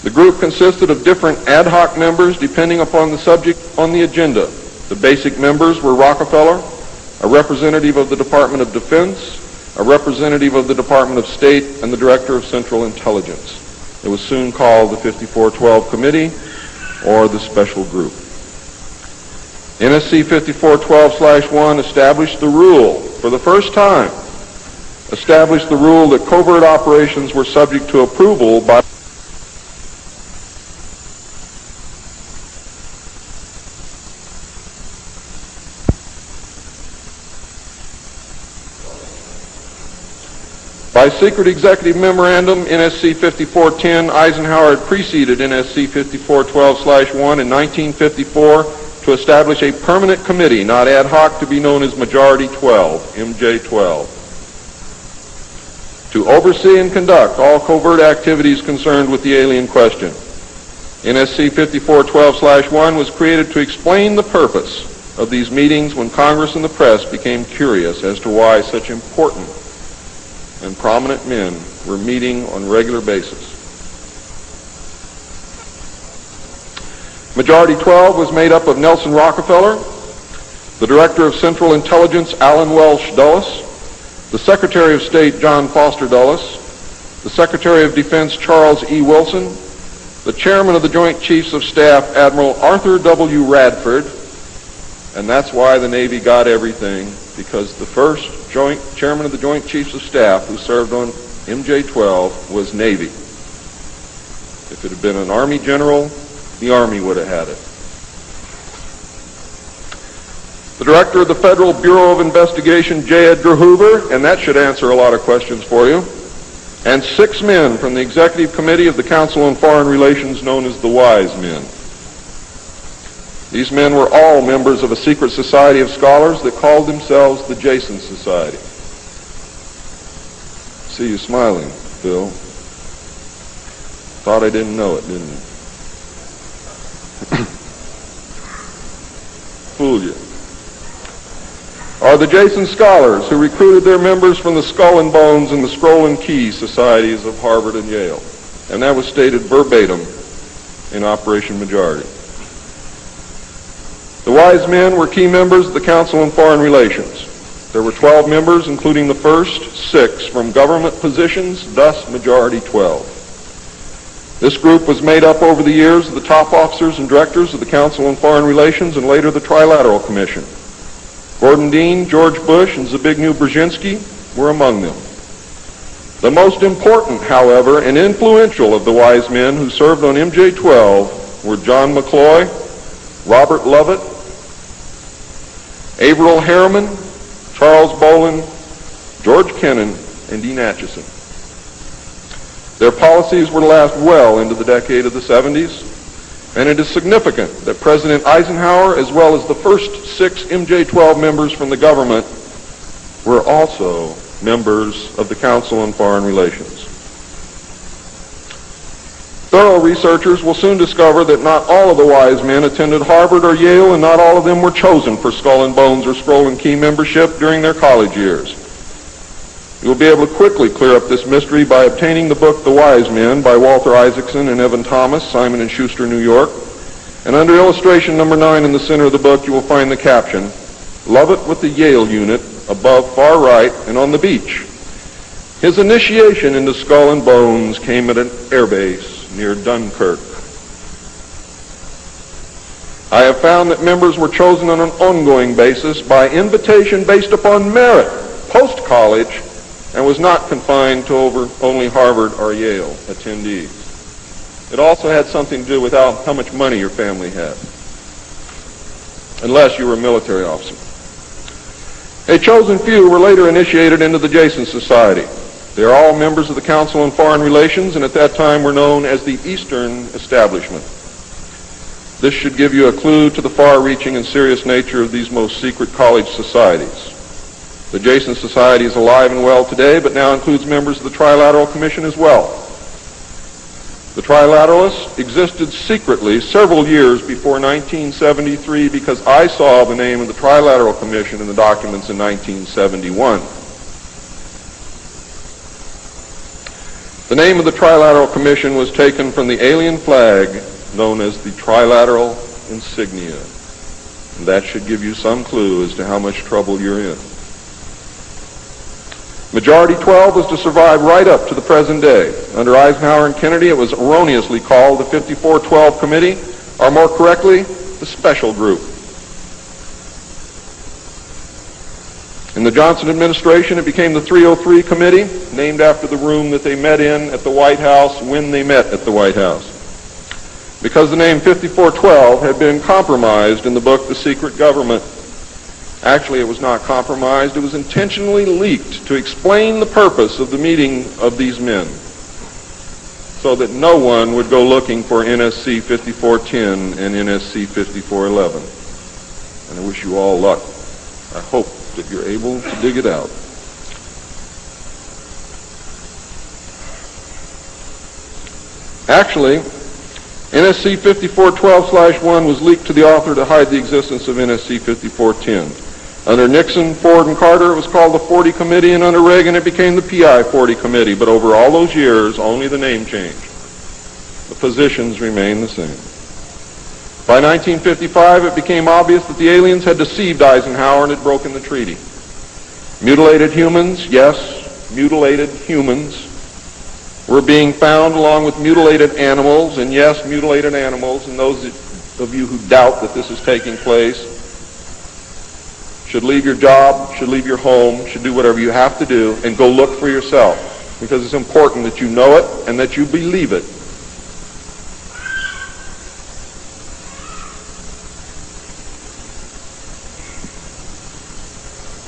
The group consisted of different ad hoc members depending upon the subject on the agenda. The basic members were Rockefeller, a representative of the Department of Defense, a representative of the Department of State, and the Director of Central Intelligence. It was soon called the 5412 Committee or the Special Group. NSC 5412/1 established the rule, for the first time, established the rule that covert operations were subject to approval by secret executive memorandum. NSC 5410, Eisenhower had preceded NSC 5412/1 in 1954 to establish a permanent committee, not ad hoc, to be known as Majority 12, MJ12, to oversee and conduct all covert activities concerned with the alien question. NSC 5412/1 was created to explain the purpose of these meetings when Congress and the press became curious as to why such important and prominent men were meeting on a regular basis. Majority 12 was made up of Nelson Rockefeller, the Director of Central Intelligence Allen Welsh Dulles, the Secretary of State John Foster Dulles, the Secretary of Defense Charles E. Wilson, the Chairman of the Joint Chiefs of Staff Admiral Arthur W. Radford, and that's why the Navy got everything, because the first Chairman of the Joint Chiefs of Staff who served on MJ-12 was Navy. If it had been an Army general, the Army would have had it. The Director of the Federal Bureau of Investigation, J. Edgar Hoover, and that should answer a lot of questions for you, and 6 men from the Executive Committee of the Council on Foreign Relations known as the Wise Men. These men were all members of a secret society of scholars that called themselves the Jason Society. See you smiling, Bill. Thought I didn't know it, didn't you? Fooled you. Are the Jason Scholars who recruited their members from the Skull and Bones and the Scroll and Key societies of Harvard and Yale. And that was stated verbatim in Operation Majority. The Wise Men were key members of the Council on Foreign Relations. There were 12 members, including the first 6 from government positions, thus Majority 12. This group was made up over the years of the top officers and directors of the Council on Foreign Relations and later the Trilateral Commission. Gordon Dean, George Bush, and Zbigniew Brzezinski were among them. The most important, however, and influential of the Wise Men who served on MJ-12 were John McCloy, Robert Lovett, Averill Harriman, Charles Bolin, George Kennan, and Dean Acheson. Their policies were to last well into the decade of the 70s, and it is significant that President Eisenhower, as well as the first 6 MJ-12 members from the government, were also members of the Council on Foreign Relations. Thorough researchers will soon discover that not all of the Wise Men attended Harvard or Yale, and not all of them were chosen for Skull and Bones or Scroll and Key membership during their college years. You will be able to quickly clear up this mystery by obtaining the book The Wise Men by Walter Isaacson and Evan Thomas, Simon & Schuster, New York. And under illustration number 9 in the center of the book, you will find the caption, "Lovett with the Yale unit, above far right and on the beach. His initiation into Skull and Bones came at an airbase near Dunkirk." I have found that members were chosen on an ongoing basis by invitation based upon merit, post-college, and was not confined to only Harvard or Yale attendees. It also had something to do with how much money your family had, unless you were a military officer. A chosen few were later initiated into the Jason Society. They are all members of the Council on Foreign Relations, and at that time were known as the Eastern Establishment. This should give you a clue to the far-reaching and serious nature of these most secret college societies. The Jason Society is alive and well today, but now includes members of the Trilateral Commission as well. The Trilateralists existed secretly several years before 1973 because I saw the name of the Trilateral Commission in the documents in 1971. The name of the Trilateral Commission was taken from the alien flag known as the Trilateral Insignia. And that should give you some clue as to how much trouble you're in. Majority 12 was to survive right up to the present day. Under Eisenhower and Kennedy, it was erroneously called the 5412 Committee, or more correctly, the Special Group. In the Johnson administration, it became the 303 Committee, named after the room that they met in at the White House when they met at the White House. Because the name 5412 had been compromised in the book The Secret Government. Actually, it was not compromised. It was intentionally leaked to explain the purpose of the meeting of these men so that no one would go looking for NSC 5410 and NSC 5411. And I wish you all luck. I hope that you're able to dig it out. Actually, NSC 5412/1 was leaked to the author to hide the existence of NSC 5410. Under Nixon, Ford, and Carter, it was called the 40 Committee, and under Reagan, it became the PI 40 Committee. But over all those years, only the name changed. The positions remained the same. By 1955, it became obvious that the aliens had deceived Eisenhower and had broken the treaty. Mutilated humans, yes, mutilated humans, were being found along with mutilated animals, and yes, mutilated animals, and those of you who doubt that this is taking place should leave your job, should leave your home, should do whatever you have to do, and go look for yourself, because it's important that you know it and that you believe it.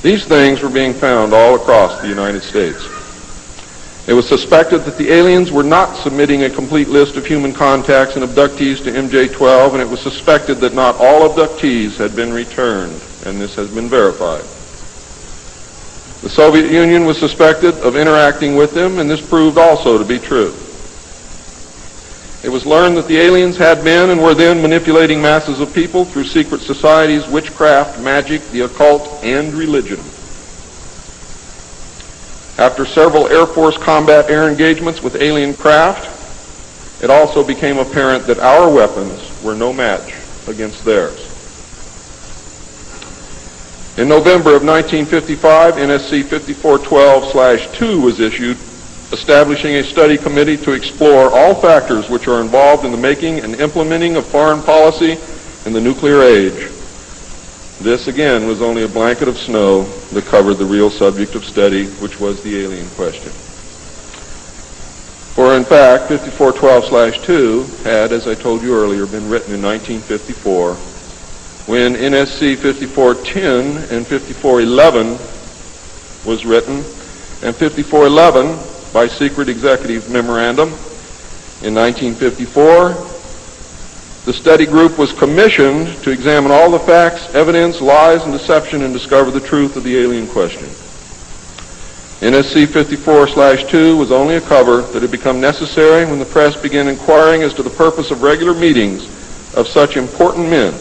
These things were being found all across the United States. It was suspected that the aliens were not submitting a complete list of human contacts and abductees to MJ-12, and it was suspected that not all abductees had been returned, and this has been verified. The Soviet Union was suspected of interacting with them, and this proved also to be true. It was learned that the aliens had been and were then manipulating masses of people through secret societies, witchcraft, magic, the occult, and religion. After several Air Force combat air engagements with alien craft, it also became apparent that our weapons were no match against theirs. In November of 1955, NSC 5412/2 was issued, establishing a study committee to explore all factors which are involved in the making and implementing of foreign policy in the nuclear age. This, again, was only a blanket of snow that covered the real subject of study, which was the alien question. For, in fact, 5412/2 had, as I told you earlier, been written in 1954, when NSC 5410 and 5411 was written, and 5411, by secret executive memorandum, in 1954, the study group was commissioned to examine all the facts, evidence, lies, and deception and discover the truth of the alien question. NSC 54/2 was only a cover that had become necessary when the press began inquiring as to the purpose of regular meetings of such important men.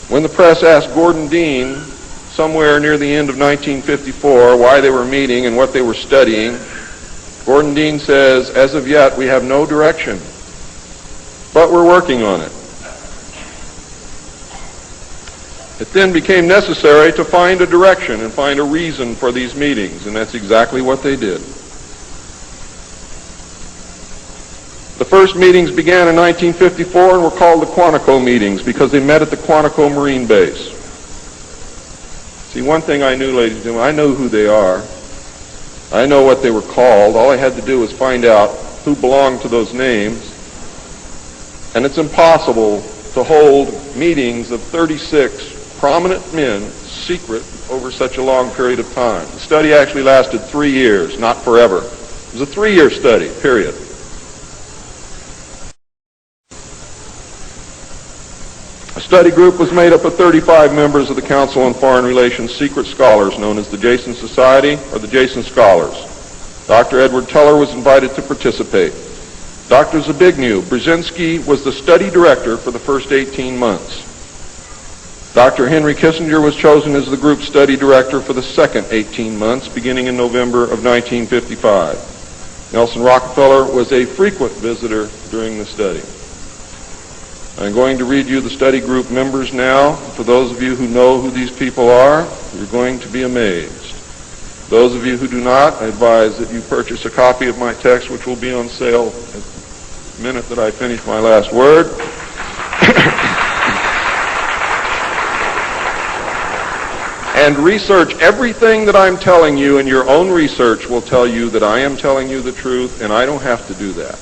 When the press asked Gordon Dean, somewhere near the end of 1954, why they were meeting and what they were studying, Gordon Dean says, "As of yet, we have no direction, but we're working on it." It then became necessary to find a direction and find a reason for these meetings, and that's exactly what they did. The first meetings began in 1954 and were called the Quantico meetings because they met at the Quantico Marine Base. See, one thing I knew, ladies and gentlemen, I know who they are. I know what they were called. All I had to do was find out who belong to those names, and it's impossible to hold meetings of 36 prominent men secret over such a long period of time. The study actually lasted 3 years, not forever. It was a 3-year study, period. A study group was made up of 35 members of the Council on Foreign Relations secret scholars known as the Jason Society or the Jason Scholars. Dr. Edward Teller was invited to participate. Dr. Zbigniew Brzezinski was the study director for the first 18 months. Dr. Henry Kissinger was chosen as the group study director for the second 18 months, beginning in November of 1955. Nelson Rockefeller was a frequent visitor during the study. I'm going to read you the study group members now. For those of you who know who these people are, you're going to be amazed. Those of you who do not, I advise that you purchase a copy of my text, which will be on sale at the minute that I finish my last word. And research everything that I'm telling you, and your own research will tell you that I am telling you the truth, and I don't have to do that.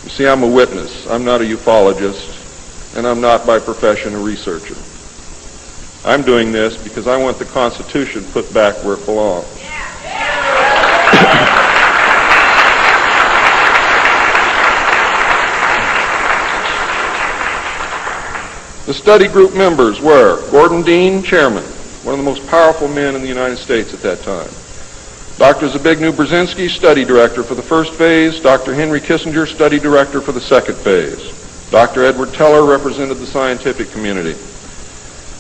You see, I'm a witness. I'm not a ufologist, and I'm not by profession a researcher. I'm doing this because I want the Constitution put back where it belongs. The study group members were Gordon Dean, chairman, one of the most powerful men in the United States at that time. Dr. Zbigniew Brzezinski, study director for the first phase. Dr. Henry Kissinger, study director for the second phase. Dr. Edward Teller represented the scientific community.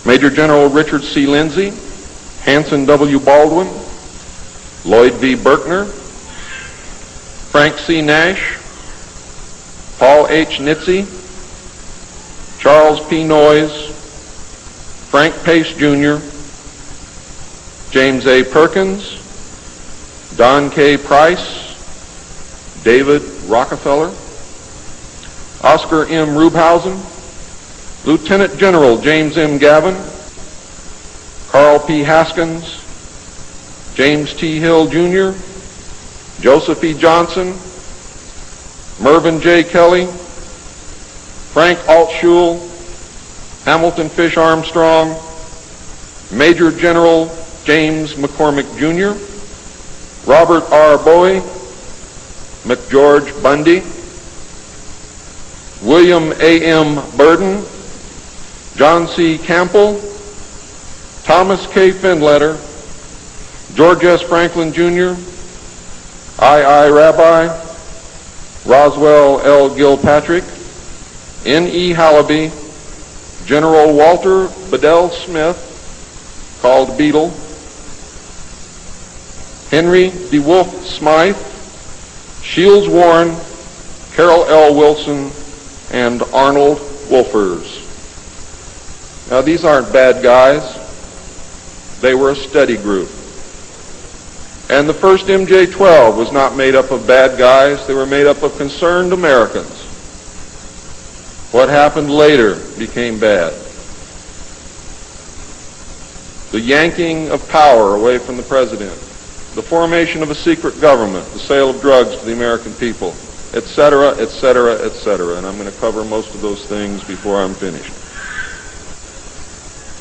Major General Richard C. Lindsay, Hanson W. Baldwin, Lloyd V. Berkner, Frank C. Nash, Paul H. Nitze, Charles P. Noyes, Frank Pace Jr., James A. Perkins, Don K. Price, David Rockefeller, Oscar M. Rubhausen, Lieutenant General James M. Gavin, Carl P. Haskins, James T. Hill Jr., Joseph E. Johnson, Mervyn J. Kelly, Frank Altschul, Hamilton Fish Armstrong, Major General James McCormick Jr., Robert R. Bowie, McGeorge Bundy, William A. M. Burden, John C. Campbell, Thomas K. Findletter, George S. Franklin Jr., I. Rabbi, Roswell L. Gilpatrick, N. E. Hallaby, General Walter Bedell Smith, called Beetle, Henry DeWolf Smythe, Shields Warren, Carol L. Wilson, and Arnold Wolfers. Now, these aren't bad guys. They were a study group. And the first MJ-12 was not made up of bad guys. They were made up of concerned Americans. What happened later became bad. The yanking of power away from the president, the formation of a secret government, the sale of drugs to the American people, etc., etc., etc. And I'm going to cover most of those things before I'm finished.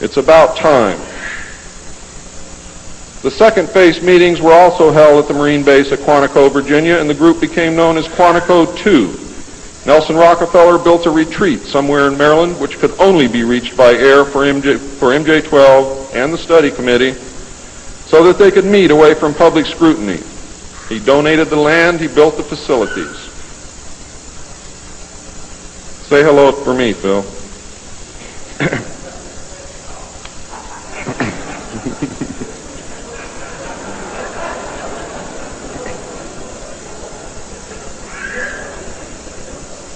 It's about time. The second phase meetings were also held at the Marine base at Quantico, Virginia, and the group became known as Quantico 2. Nelson Rockefeller built a retreat somewhere in Maryland which could only be reached by air for MJ-12 and the study committee so that they could meet away from public scrutiny. He donated the land, he built the facilities. Say hello for me, Phil.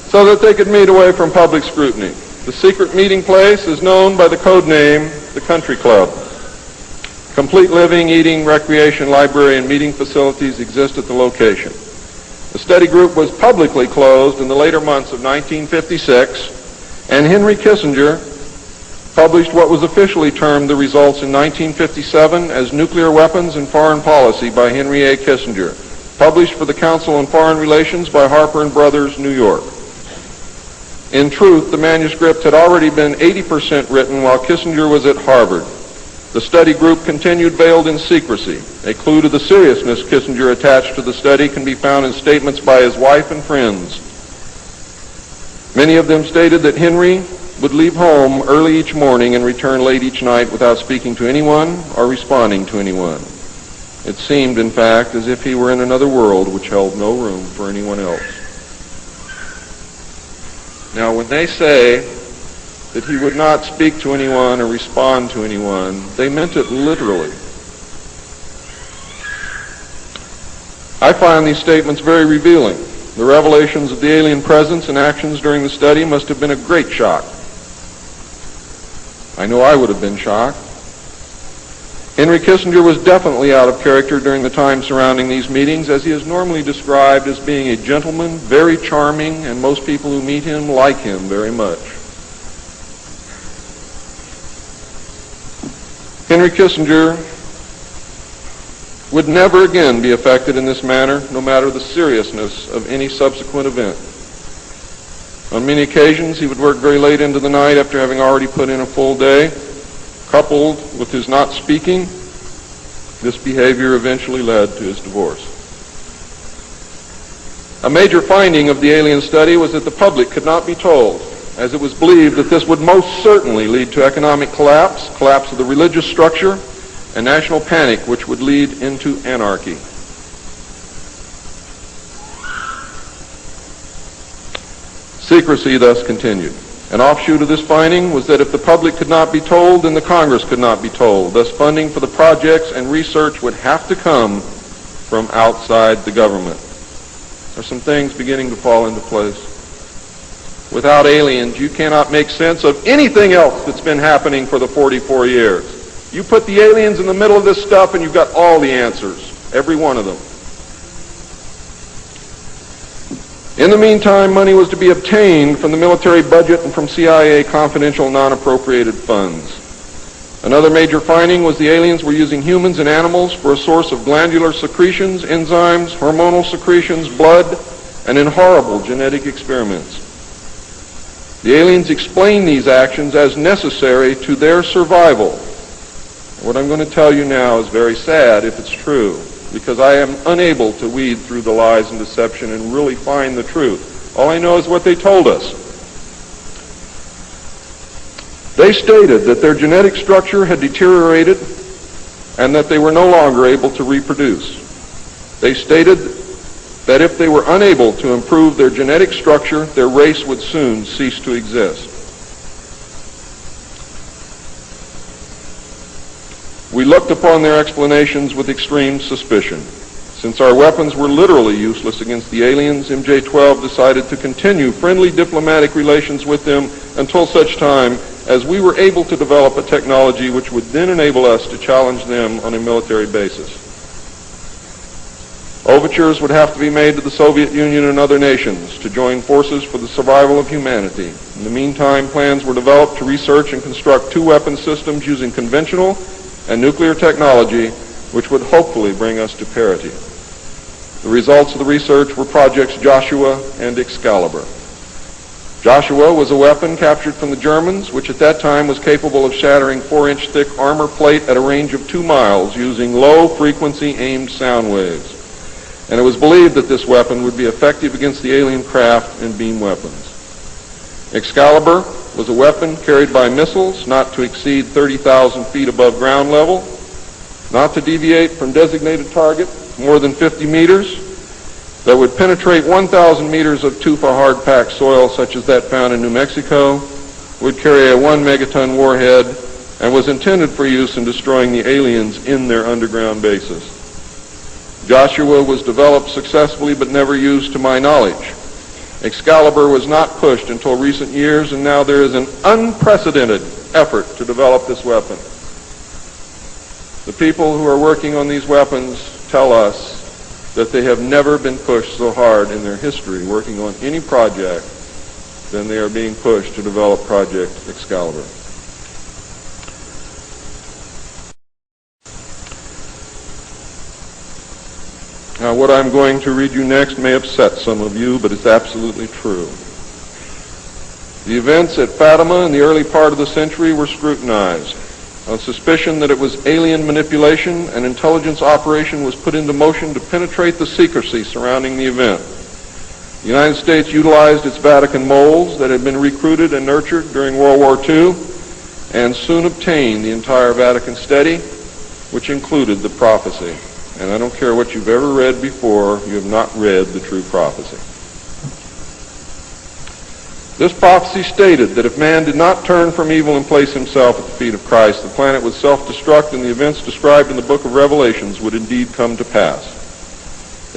So that they could meet away from public scrutiny. The secret meeting place is known by the code name, the Country Club. Complete living, eating, recreation, library, and meeting facilities exist at the location. The study group was publicly closed in the later months of 1956, and Henry Kissinger published what was officially termed the results in 1957 as Nuclear Weapons and Foreign Policy by Henry A. Kissinger. published for the Council on Foreign Relations by Harper & Brothers, New York. In truth, the manuscript had already been 80% written while Kissinger was at Harvard. The study group continued veiled in secrecy. A clue to the seriousness Kissinger attached to the study can be found in statements by his wife and friends. Many of them stated that Henry would leave home early each morning and return late each night without speaking to anyone or responding to anyone. It seemed, in fact, as if he were in another world which held no room for anyone else. Now, when they say that he would not speak to anyone or respond to anyone, they meant it literally. I find these statements very revealing. The revelations of the alien presence and actions during the study must have been a great shock. I know I would have been shocked. Henry Kissinger was definitely out of character during the time surrounding these meetings, as he is normally described as being a gentleman, very charming, and most people who meet him like him very much. Henry Kissinger would never again be affected in this manner, no matter the seriousness of any subsequent event. On many occasions, he would work very late into the night after having already put in a full day. Coupled with his not speaking, this behavior eventually led to his divorce. A major finding of the alien study was that the public could not be told, as it was believed that this would most certainly lead to economic collapse of the religious structure, and national panic, which would lead into anarchy. Secrecy thus continued. An offshoot of this finding was that if the public could not be told, then the Congress could not be told. Thus, funding for the projects and research would have to come from outside the government. There are some things beginning to fall into place. Without aliens, you cannot make sense of anything else that's been happening for the 44 years. You put the aliens in the middle of this stuff and you've got all the answers, every one of them. In the meantime, money was to be obtained from the military budget and from CIA confidential non-appropriated funds. Another major finding was the aliens were using humans and animals for a source of glandular secretions, enzymes, hormonal secretions, blood, and in horrible genetic experiments. The aliens explained these actions as necessary to their survival. What I'm going to tell you now is very sad if it's true, because I am unable to weed through the lies and deception and really find the truth. All I know is what they told us. They stated that their genetic structure had deteriorated and that they were no longer able to reproduce. They stated that if they were unable to improve their genetic structure, their race would soon cease to exist. We looked upon their explanations with extreme suspicion. Since our weapons were literally useless against the aliens, MJ-12 decided to continue friendly diplomatic relations with them until such time as we were able to develop a technology which would then enable us to challenge them on a military basis. Overtures would have to be made to the Soviet Union and other nations to join forces for the survival of humanity. In the meantime, plans were developed to research and construct two weapon systems using conventional and nuclear technology, which would hopefully bring us to parity. The results of the research were projects Joshua and Excalibur. Joshua was a weapon captured from the Germans, which at that time was capable of shattering 4-inch thick armor plate at a range of 2 miles using low-frequency aimed sound waves. And it was believed that this weapon would be effective against the alien craft and beam weapons. Excalibur was a weapon carried by missiles not to exceed 30,000 feet above ground level, not to deviate from designated target more than 50 meters, that would penetrate 1,000 meters of tufa hard-packed soil such as that found in New Mexico, would carry a 1 megaton warhead, and was intended for use in destroying the aliens in their underground bases. Joshua was developed successfully but never used to my knowledge. Excalibur was not pushed until recent years, and now there is an unprecedented effort to develop this weapon. The people who are working on these weapons tell us that they have never been pushed so hard in their history working on any project than they are being pushed to develop Project Excalibur. Now, what I'm going to read you next may upset some of you, but it's absolutely true. The events at Fatima in the early part of the century were scrutinized. On suspicion that it was alien manipulation, an intelligence operation was put into motion to penetrate the secrecy surrounding the event. The United States utilized its Vatican moles that had been recruited and nurtured during World War II and soon obtained the entire Vatican study, which included the prophecy. And I don't care what you've ever read before, you have not read the true prophecy. This prophecy stated that if man did not turn from evil and place himself at the feet of Christ, the planet would self-destruct and the events described in the book of Revelations would indeed come to pass.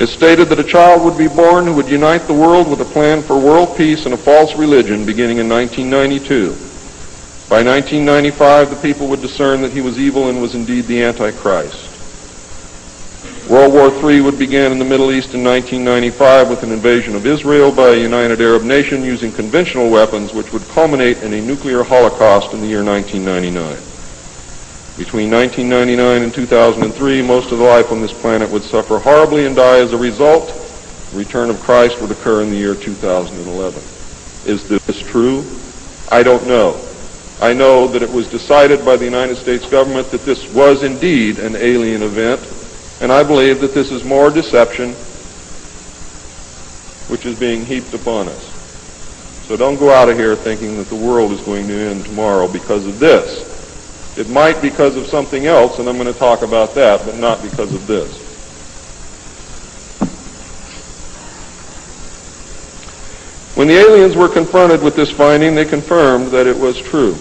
It stated that a child would be born who would unite the world with a plan for world peace and a false religion beginning in 1992. By 1995, the people would discern that he was evil and was indeed the Antichrist. World War III would begin in the Middle East in 1995 with an invasion of Israel by a united Arab nation using conventional weapons, which would culminate in a nuclear holocaust in the year 1999. Between 1999 and 2003, most of the life on this planet would suffer horribly and die as a result. The return of Christ would occur in the year 2011. Is this true? I don't know. I know that it was decided by the United States government that this was indeed an alien event, and I believe that this is more deception which is being heaped upon us. So don't go out of here thinking that the world is going to end tomorrow because of this. It might because of something else, and I'm going to talk about that, but not because of this. When the aliens were confronted with this finding, they confirmed that it was true.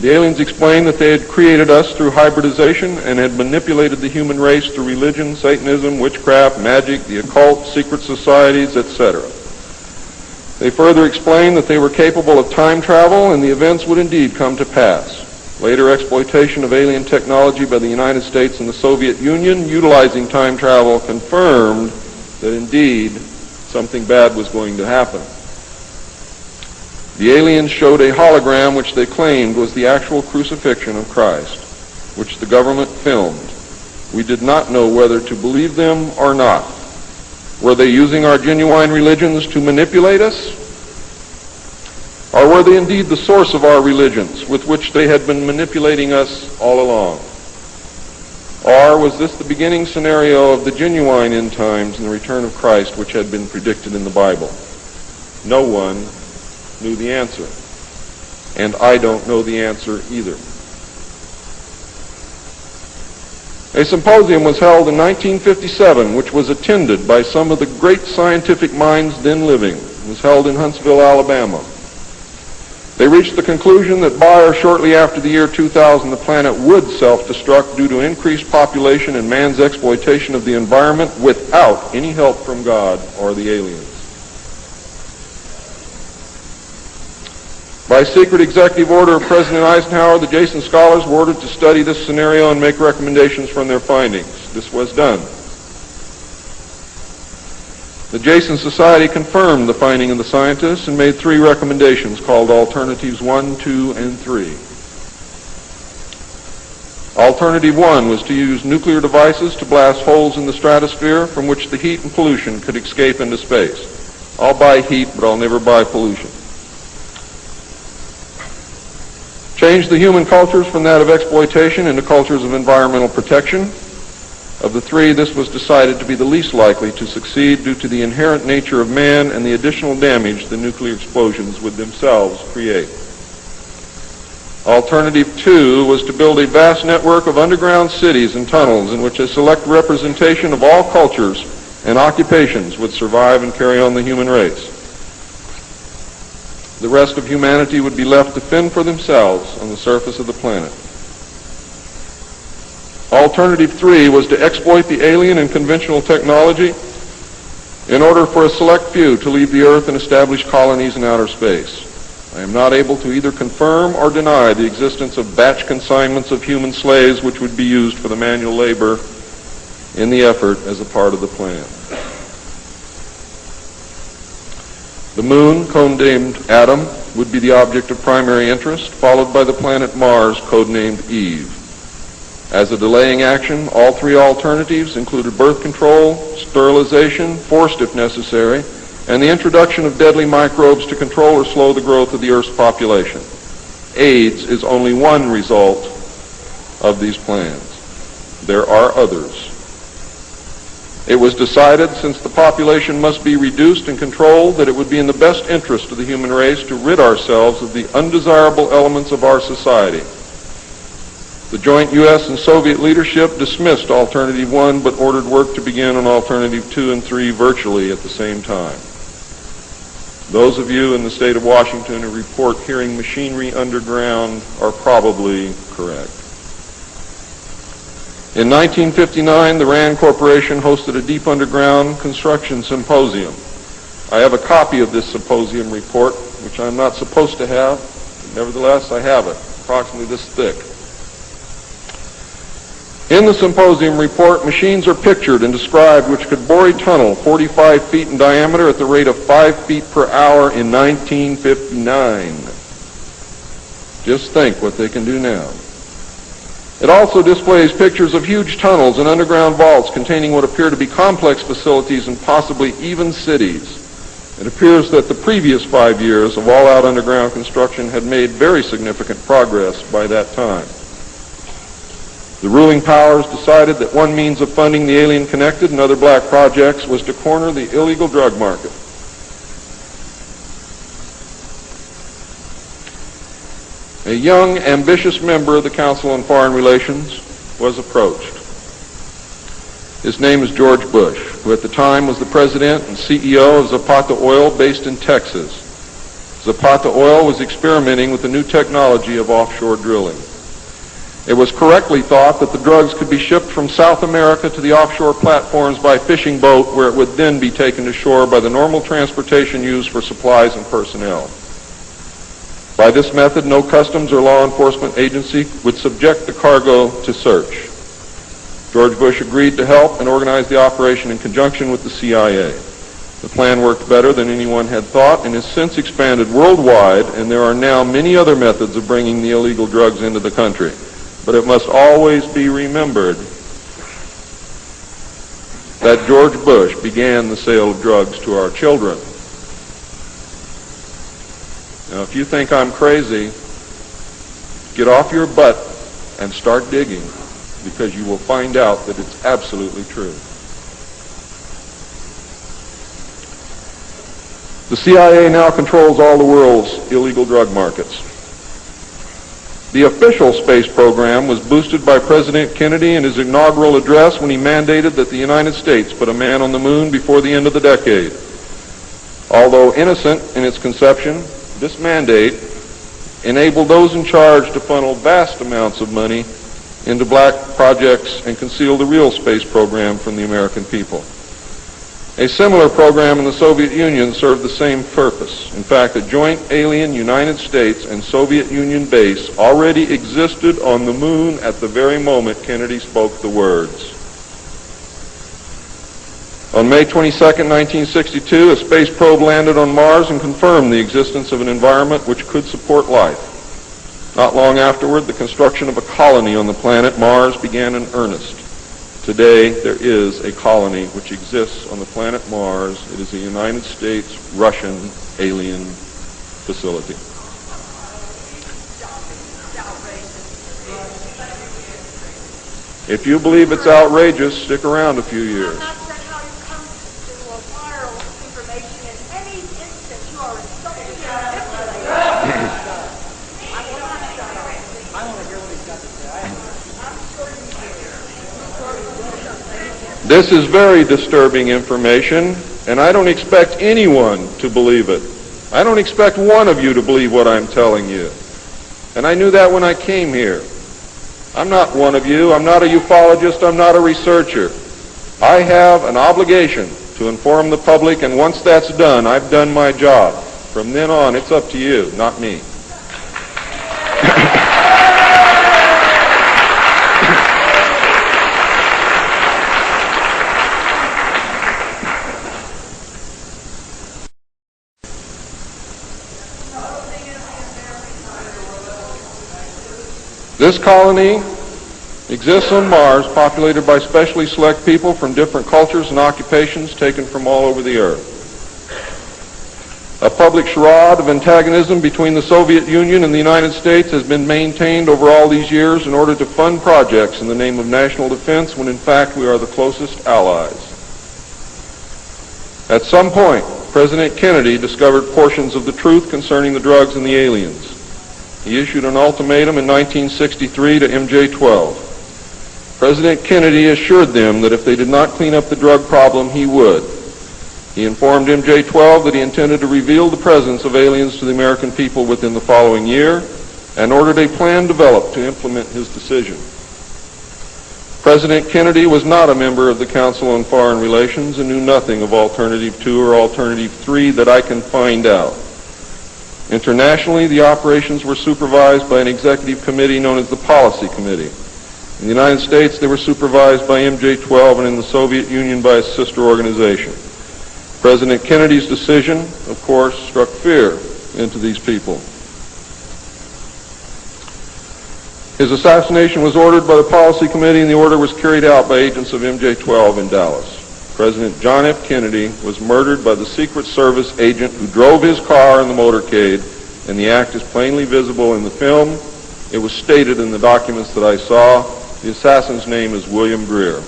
The aliens explained that they had created us through hybridization and had manipulated the human race through religion, Satanism, witchcraft, magic, the occult, secret societies, etc. They further explained that they were capable of time travel and the events would indeed come to pass. Later exploitation of alien technology by the United States and the Soviet Union utilizing time travel confirmed that indeed something bad was going to happen. The aliens showed a hologram which they claimed was the actual crucifixion of Christ, which the government filmed. We did not know whether to believe them or not. Were they using our genuine religions to manipulate us? Or were they indeed the source of our religions with which they had been manipulating us all along? Or was this the beginning scenario of the genuine end times and the return of Christ which had been predicted in the Bible? No one knew the answer, and I don't know the answer either. A symposium was held in 1957, which was attended by some of the great scientific minds then living. It was held in Huntsville, Alabama. They reached the conclusion that by or shortly after the year 2000, the planet would self-destruct due to increased population and man's exploitation of the environment without any help from God or the aliens. By secret executive order of President Eisenhower, the Jason scholars were ordered to study this scenario and make recommendations from their findings. This was done. The Jason Society confirmed the finding of the scientists and made 3 recommendations called Alternatives 1, 2, and 3. Alternative 1 was to use nuclear devices to blast holes in the stratosphere from which the heat and pollution could escape into space. I'll buy heat, but I'll never buy pollution. Change the human cultures from that of exploitation into cultures of environmental protection. Of the 3, this was decided to be the least likely to succeed due to the inherent nature of man and the additional damage the nuclear explosions would themselves create. Alternative 2 was to build a vast network of underground cities and tunnels in which a select representation of all cultures and occupations would survive and carry on the human race. The rest of humanity would be left to fend for themselves on the surface of the planet. Alternative 3 was to exploit the alien and conventional technology in order for a select few to leave the Earth and establish colonies in outer space. I am not able to either confirm or deny the existence of batch consignments of human slaves which would be used for the manual labor in the effort as a part of the plan. The moon, codenamed Adam, would be the object of primary interest, followed by the planet Mars, codenamed Eve. As a delaying action, all three alternatives included birth control, sterilization, forced if necessary, and the introduction of deadly microbes to control or slow the growth of the Earth's population. AIDS is only one result of these plans. There are others. It was decided, since the population must be reduced and controlled, that it would be in the best interest of the human race to rid ourselves of the undesirable elements of our society. The joint U.S. and Soviet leadership dismissed Alternative 1, but ordered work to begin on Alternative 2 and 3 virtually at the same time. Those of you in the state of Washington who report hearing machinery underground are probably correct. In 1959, the RAND Corporation hosted a deep underground construction symposium. I have a copy of this symposium report, which I'm not supposed to have. Nevertheless, I have it, approximately this thick. In the symposium report, machines are pictured and described which could bore a tunnel 45 feet in diameter at the rate of 5 feet per hour in 1959. Just think what they can do now. It also displays pictures of huge tunnels and underground vaults containing what appear to be complex facilities and possibly even cities. It appears that the previous 5 years of all-out underground construction had made very significant progress by that time. The ruling powers decided that one means of funding the alien-connected and other black projects was to corner the illegal drug market. A young, ambitious member of the Council on Foreign Relations was approached. His name is George Bush, who at the time was the president and CEO of Zapata Oil based in Texas. Zapata Oil was experimenting with the new technology of offshore drilling. It was correctly thought that the drugs could be shipped from South America to the offshore platforms by fishing boat, where it would then be taken to shore by the normal transportation used for supplies and personnel. By this method, no customs or law enforcement agency would subject the cargo to search. George Bush agreed to help and organize the operation in conjunction with the CIA. The plan worked better than anyone had thought and has since expanded worldwide, and there are now many other methods of bringing the illegal drugs into the country. But it must always be remembered that George Bush began the sale of drugs to our children. Now, if you think I'm crazy, get off your butt and start digging, because you will find out that it's absolutely true. The CIA now controls all the world's illegal drug markets. The official space program was boosted by President Kennedy in his inaugural address when he mandated that the United States put a man on the moon before the end of the decade. Although innocent in its conception, this mandate enabled those in charge to funnel vast amounts of money into black projects and conceal the real space program from the American people. A similar program in the Soviet Union served the same purpose. In fact, a joint alien United States and Soviet Union base already existed on the moon at the very moment Kennedy spoke the words. On May 22, 1962, a space probe landed on Mars and confirmed the existence of an environment which could support life. Not long afterward, the construction of a colony on the planet Mars began in earnest. Today, there is a colony which exists on the planet Mars. It is a United States-Russian alien facility. If you believe it's outrageous, stick around a few years. This is very disturbing information, and I don't expect anyone to believe it. I don't expect one of you to believe what I'm telling you. And I knew that when I came here. I'm not one of you. I'm not a ufologist. I'm not a researcher. I have an obligation to inform the public, and once that's done, I've done my job. From then on, it's up to you, not me. This colony exists on Mars, populated by specially select people from different cultures and occupations taken from all over the earth. A public charade of antagonism between the Soviet Union and the United States has been maintained over all these years in order to fund projects in the name of national defense when in fact we are the closest allies. At some point, President Kennedy discovered portions of the truth concerning the drugs and the aliens. He issued an ultimatum in 1963 to MJ-12. President Kennedy assured them that if they did not clean up the drug problem, he would. He informed MJ-12 that he intended to reveal the presence of aliens to the American people within the following year and ordered a plan developed to implement his decision. President Kennedy was not a member of the Council on Foreign Relations and knew nothing of Alternative 2 or Alternative 3 that I can find out. Internationally, the operations were supervised by an executive committee known as the Policy Committee. In the United States, they were supervised by MJ-12 and in the Soviet Union by a sister organization. President Kennedy's decision, of course, struck fear into these people. His assassination was ordered by the Policy Committee, and the order was carried out by agents of MJ-12 in Dallas. President John F. Kennedy was murdered by the Secret Service agent who drove his car in the motorcade, and the act is plainly visible in the film. It was stated in the documents that I saw. The assassin's name is William Greer.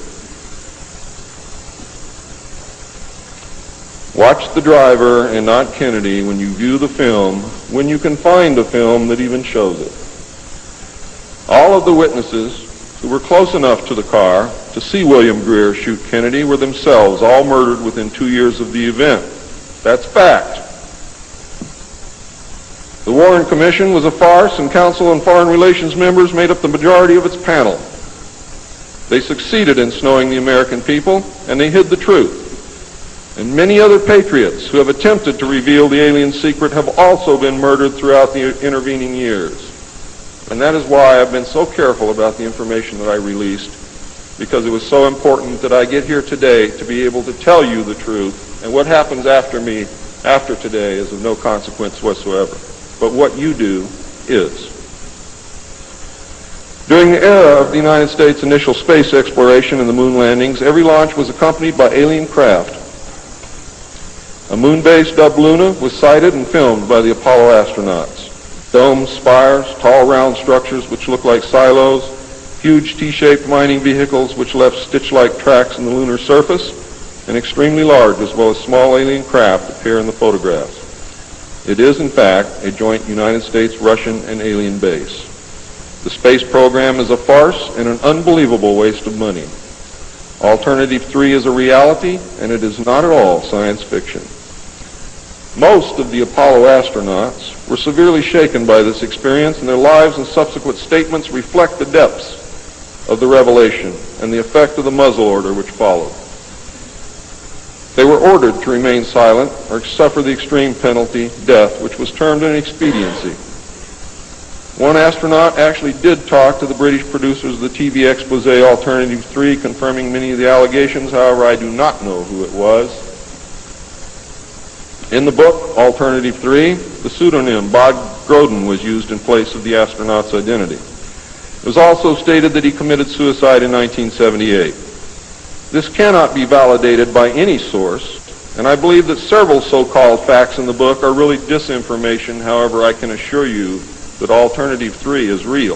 Watch the driver and not Kennedy when you view the film, when you can find a film that even shows it. All of the witnesses who were close enough to the car to see William Greer shoot Kennedy were themselves all murdered within 2 years of the event. That's fact. The Warren Commission was a farce, and Council on Foreign Relations members made up the majority of its panel. They succeeded in snowing the American people, and they hid the truth. And many other patriots who have attempted to reveal the alien secret have also been murdered throughout the intervening years. And that is why I've been so careful about the information that I released, because it was so important that I get here today to be able to tell you the truth, and what happens after me, after today, is of no consequence whatsoever. But what you do is. During the era of the United States' initial space exploration and the moon landings, every launch was accompanied by alien craft. A moon base dubbed Luna was sighted and filmed by the Apollo astronauts. Domes, spires, tall round structures which look like silos, huge T-shaped mining vehicles which left stitch-like tracks in the lunar surface, and extremely large as well as small alien craft appear in the photographs. It is, in fact, a joint United States-Russian and alien base. The space program is a farce and an unbelievable waste of money. Alternative 3 is a reality, and it is not at all science fiction. Most of the Apollo astronauts were severely shaken by this experience, and their lives and subsequent statements reflect the depths of the revelation and the effect of the muzzle order which followed. They were ordered to remain silent or suffer the extreme penalty, death, which was termed an expediency. One astronaut actually did talk to the British producers of the TV expose Alternative 3, confirming many of the allegations. However, I do not know who it was. In the book, Alternative 3, the pseudonym Bob Groden was used in place of the astronaut's identity. It was also stated that he committed suicide in 1978. This cannot be validated by any source, and I believe that several so-called facts in the book are really disinformation. However, I can assure you that Alternative 3 is real.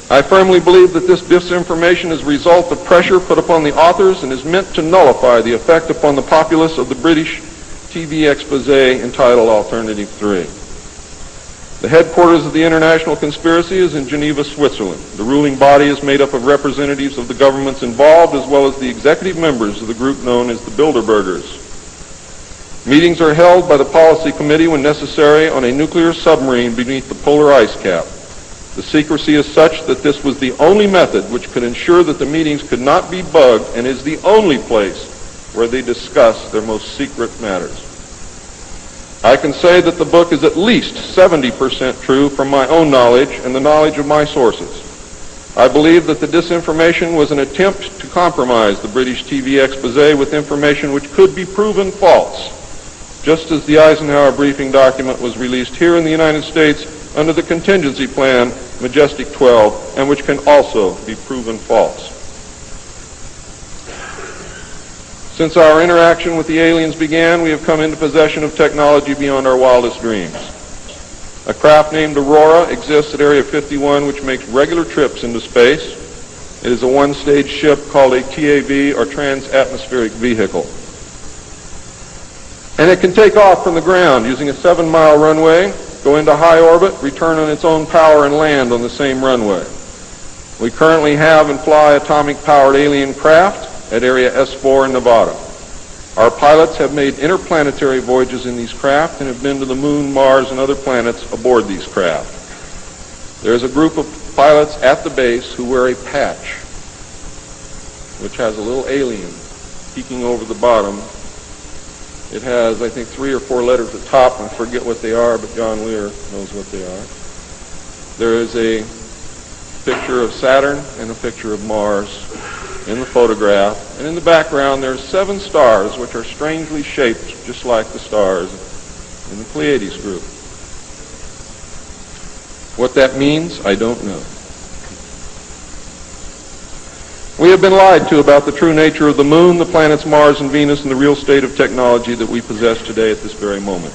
I firmly believe that this disinformation is a result of pressure put upon the authors and is meant to nullify the effect upon the populace of the British TV expose entitled Alternative 3. The headquarters of the international conspiracy is in Geneva, Switzerland. The ruling body is made up of representatives of the governments involved as well as the executive members of the group known as the Bilderbergers. Meetings are held by the Policy Committee when necessary on a nuclear submarine beneath the polar ice cap. The secrecy is such that this was the only method which could ensure that the meetings could not be bugged and is the only place where they discuss their most secret matters. I can say that the book is at least 70% true from my own knowledge and the knowledge of my sources. I believe that the disinformation was an attempt to compromise the British TV expose with information which could be proven false, just as the Eisenhower briefing document was released here in the United States under the contingency plan Majestic 12, and which can also be proven false. Since our interaction with the aliens began, we have come into possession of technology beyond our wildest dreams. A craft named Aurora exists at Area 51, which makes regular trips into space. It is a one-stage ship called a TAV, or trans-atmospheric vehicle. And it can take off from the ground using a 7-mile runway, go into high orbit, return on its own power, and land on the same runway. We currently have and fly atomic-powered alien craft at Area S4 in Nevada. Our pilots have made interplanetary voyages in these craft and have been to the Moon, Mars, and other planets aboard these craft. There is a group of pilots at the base who wear a patch, which has a little alien peeking over the bottom. It has, I think, 3 or 4 letters at the top. I forget what they are, but John Lear knows what they are. There is a picture of Saturn and a picture of Mars in the photograph. And in the background, there are 7 stars, which are strangely shaped just like the stars in the Pleiades group. What that means, I don't know. We have been lied to about the true nature of the moon, the planets Mars and Venus, and the real state of technology that we possess today at this very moment.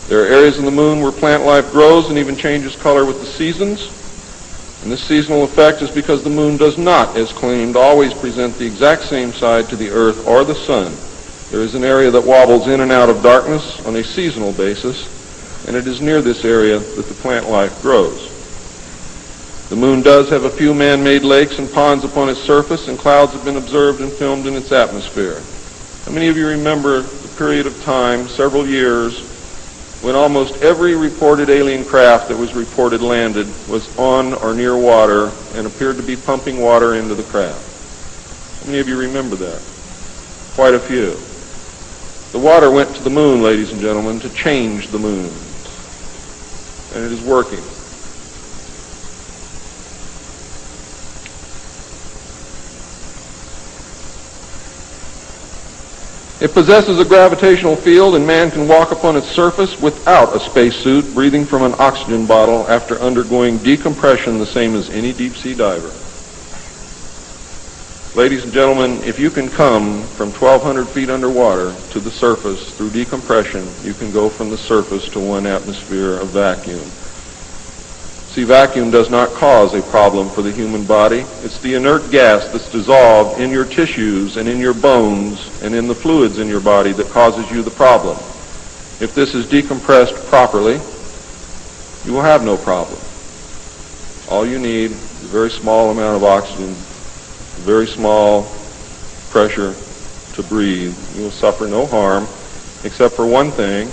There are areas in the moon where plant life grows and even changes color with the seasons. And this seasonal effect is because the moon does not, as claimed, always present the exact same side to the Earth or the sun. There is an area that wobbles in and out of darkness on a seasonal basis, and it is near this area that the plant life grows. The moon does have a few man-made lakes and ponds upon its surface, and clouds have been observed and filmed in its atmosphere. How many of you remember the period of time, several years, when almost every reported alien craft that was reported landed was on or near water and appeared to be pumping water into the craft? How many of you remember that? Quite a few. The water went to the moon, ladies and gentlemen, to change the moon. And it is working. It possesses a gravitational field, and man can walk upon its surface without a spacesuit, breathing from an oxygen bottle after undergoing decompression the same as any deep-sea diver. Ladies and gentlemen, if you can come from 1,200 feet underwater to the surface through decompression, you can go from the surface to 1 atmosphere of vacuum. See, vacuum does not cause a problem for the human body. It's the inert gas that's dissolved in your tissues and in your bones and in the fluids in your body that causes you the problem. If this is decompressed properly, you will have no problem. All you need is a very small amount of oxygen, a very small pressure to breathe. You will suffer no harm, except for one thing,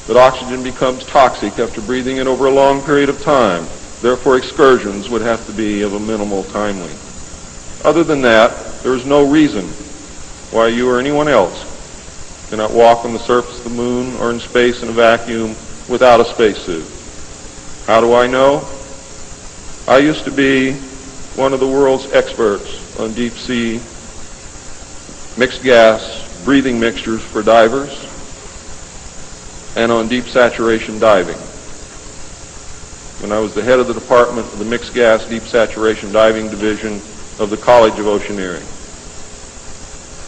that oxygen becomes toxic after breathing it over a long period of time. Therefore, excursions would have to be of a minimal time length. Other than that, there is no reason why you or anyone else cannot walk on the surface of the moon or in space in a vacuum without a spacesuit. How do I know? I used to be one of the world's experts on deep sea mixed gas breathing mixtures for divers and on deep saturation diving. When I was the head of the department of the Mixed Gas Deep Saturation Diving Division of the College of Oceaneering.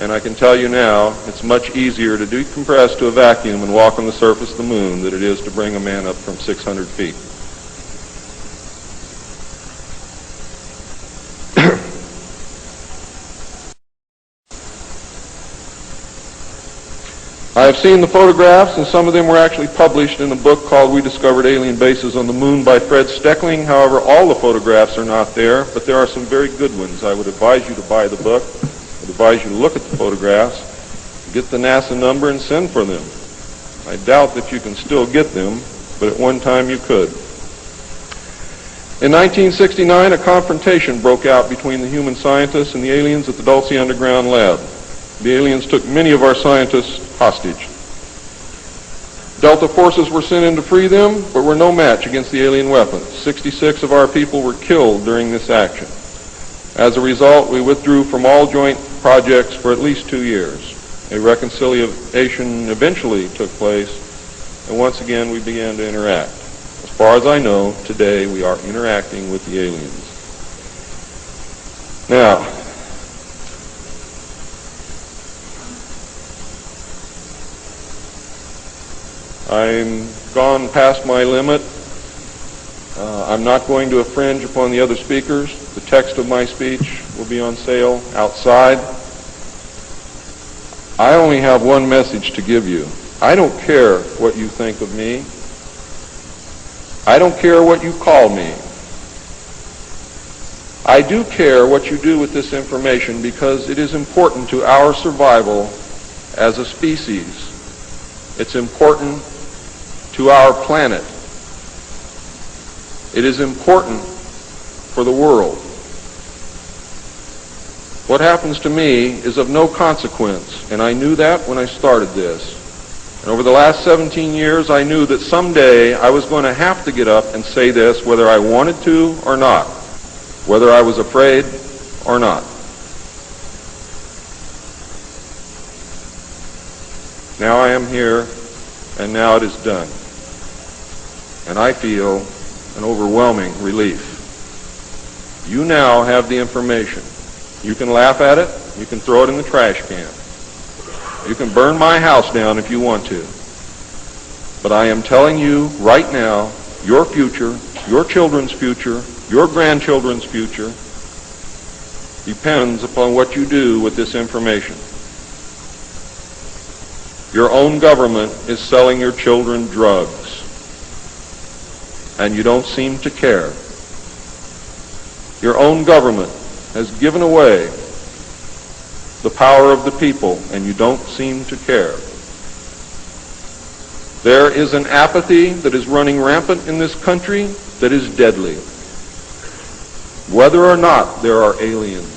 And I can tell you now, it's much easier to decompress to a vacuum and walk on the surface of the moon than it is to bring a man up from 600 feet. I have seen the photographs, and some of them were actually published in a book called We Discovered Alien Bases on the Moon by Fred Steckling. However, all the photographs are not there, but there are some very good ones. I would advise you to buy the book. I would advise you to look at the photographs, get the NASA number, and send for them. I doubt that you can still get them, but at one time you could. In 1969, a confrontation broke out between the human scientists and the aliens at the Dulce Underground Lab. The aliens took many of our scientists hostage. Delta forces were sent in to free them, but were no match against the alien weapons. 66 of our people were killed during this action. As a result, we withdrew from all joint projects for at least 2 years. A reconciliation eventually took place, and once again we began to interact. As far as I know, today we are interacting with the aliens. Now, I'm gone past my limit. I'm not going to infringe upon the other speakers. The text of my speech will be on sale outside. I only have one message to give you. I don't care what you think of me. I don't care what you call me. I do care what you do with this information because it is important to our survival as a species. It's important to our planet. It is important for the world. What happens to me is of no consequence, and I knew that when I started this. And over the last 17 years, I knew that someday I was going to have to get up and say this, whether I wanted to or not, whether I was afraid or not. Now I am here, and now it is done. And I feel an overwhelming relief. You now have the information. You can laugh at it. You can throw it in the trash can. You can burn my house down if you want to. But I am telling you right now, your future, your children's future, your grandchildren's future depends upon what you do with this information. Your own government is selling your children drugs, and you don't seem to care. Your own government has given away the power of the people, and you don't seem to care. There is an apathy that is running rampant in this country that is deadly, whether or not there are aliens.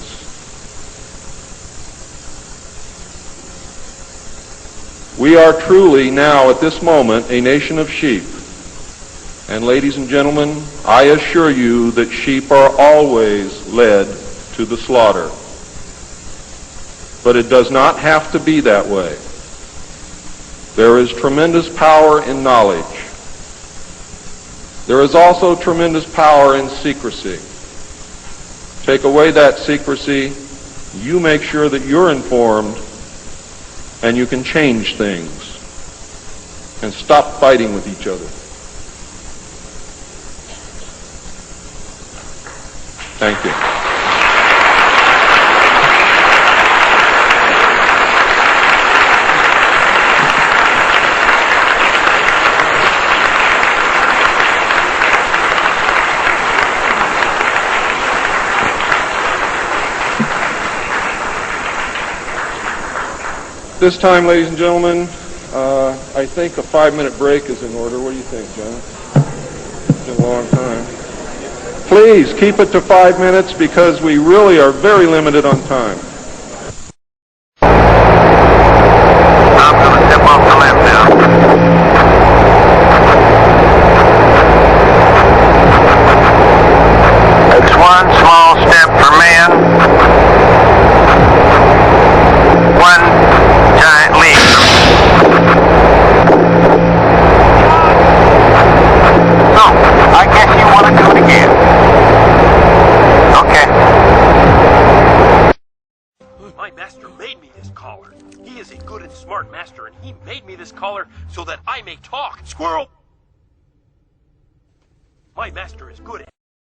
We are truly now, at this moment, a nation of sheep. And ladies and gentlemen, I assure you that sheep are always led to the slaughter. But it does not have to be that way. There is tremendous power in knowledge. There is also tremendous power in secrecy. Take away that secrecy, you make sure that you're informed, and you can change things and stop fighting with each other. Thank you. This time, ladies and gentlemen, I think a 5-minute break is in order. What do you think, John? It's been a long time. Please keep it to 5 minutes because we really are very limited on time. I'm going to step off the limb now. It's one small step for man, one giant leap. So, I guess you want to do it again. Okay. My master made me this collar. He is a good and smart master, and he made me this collar so that I may talk. Squirrel! My master is good at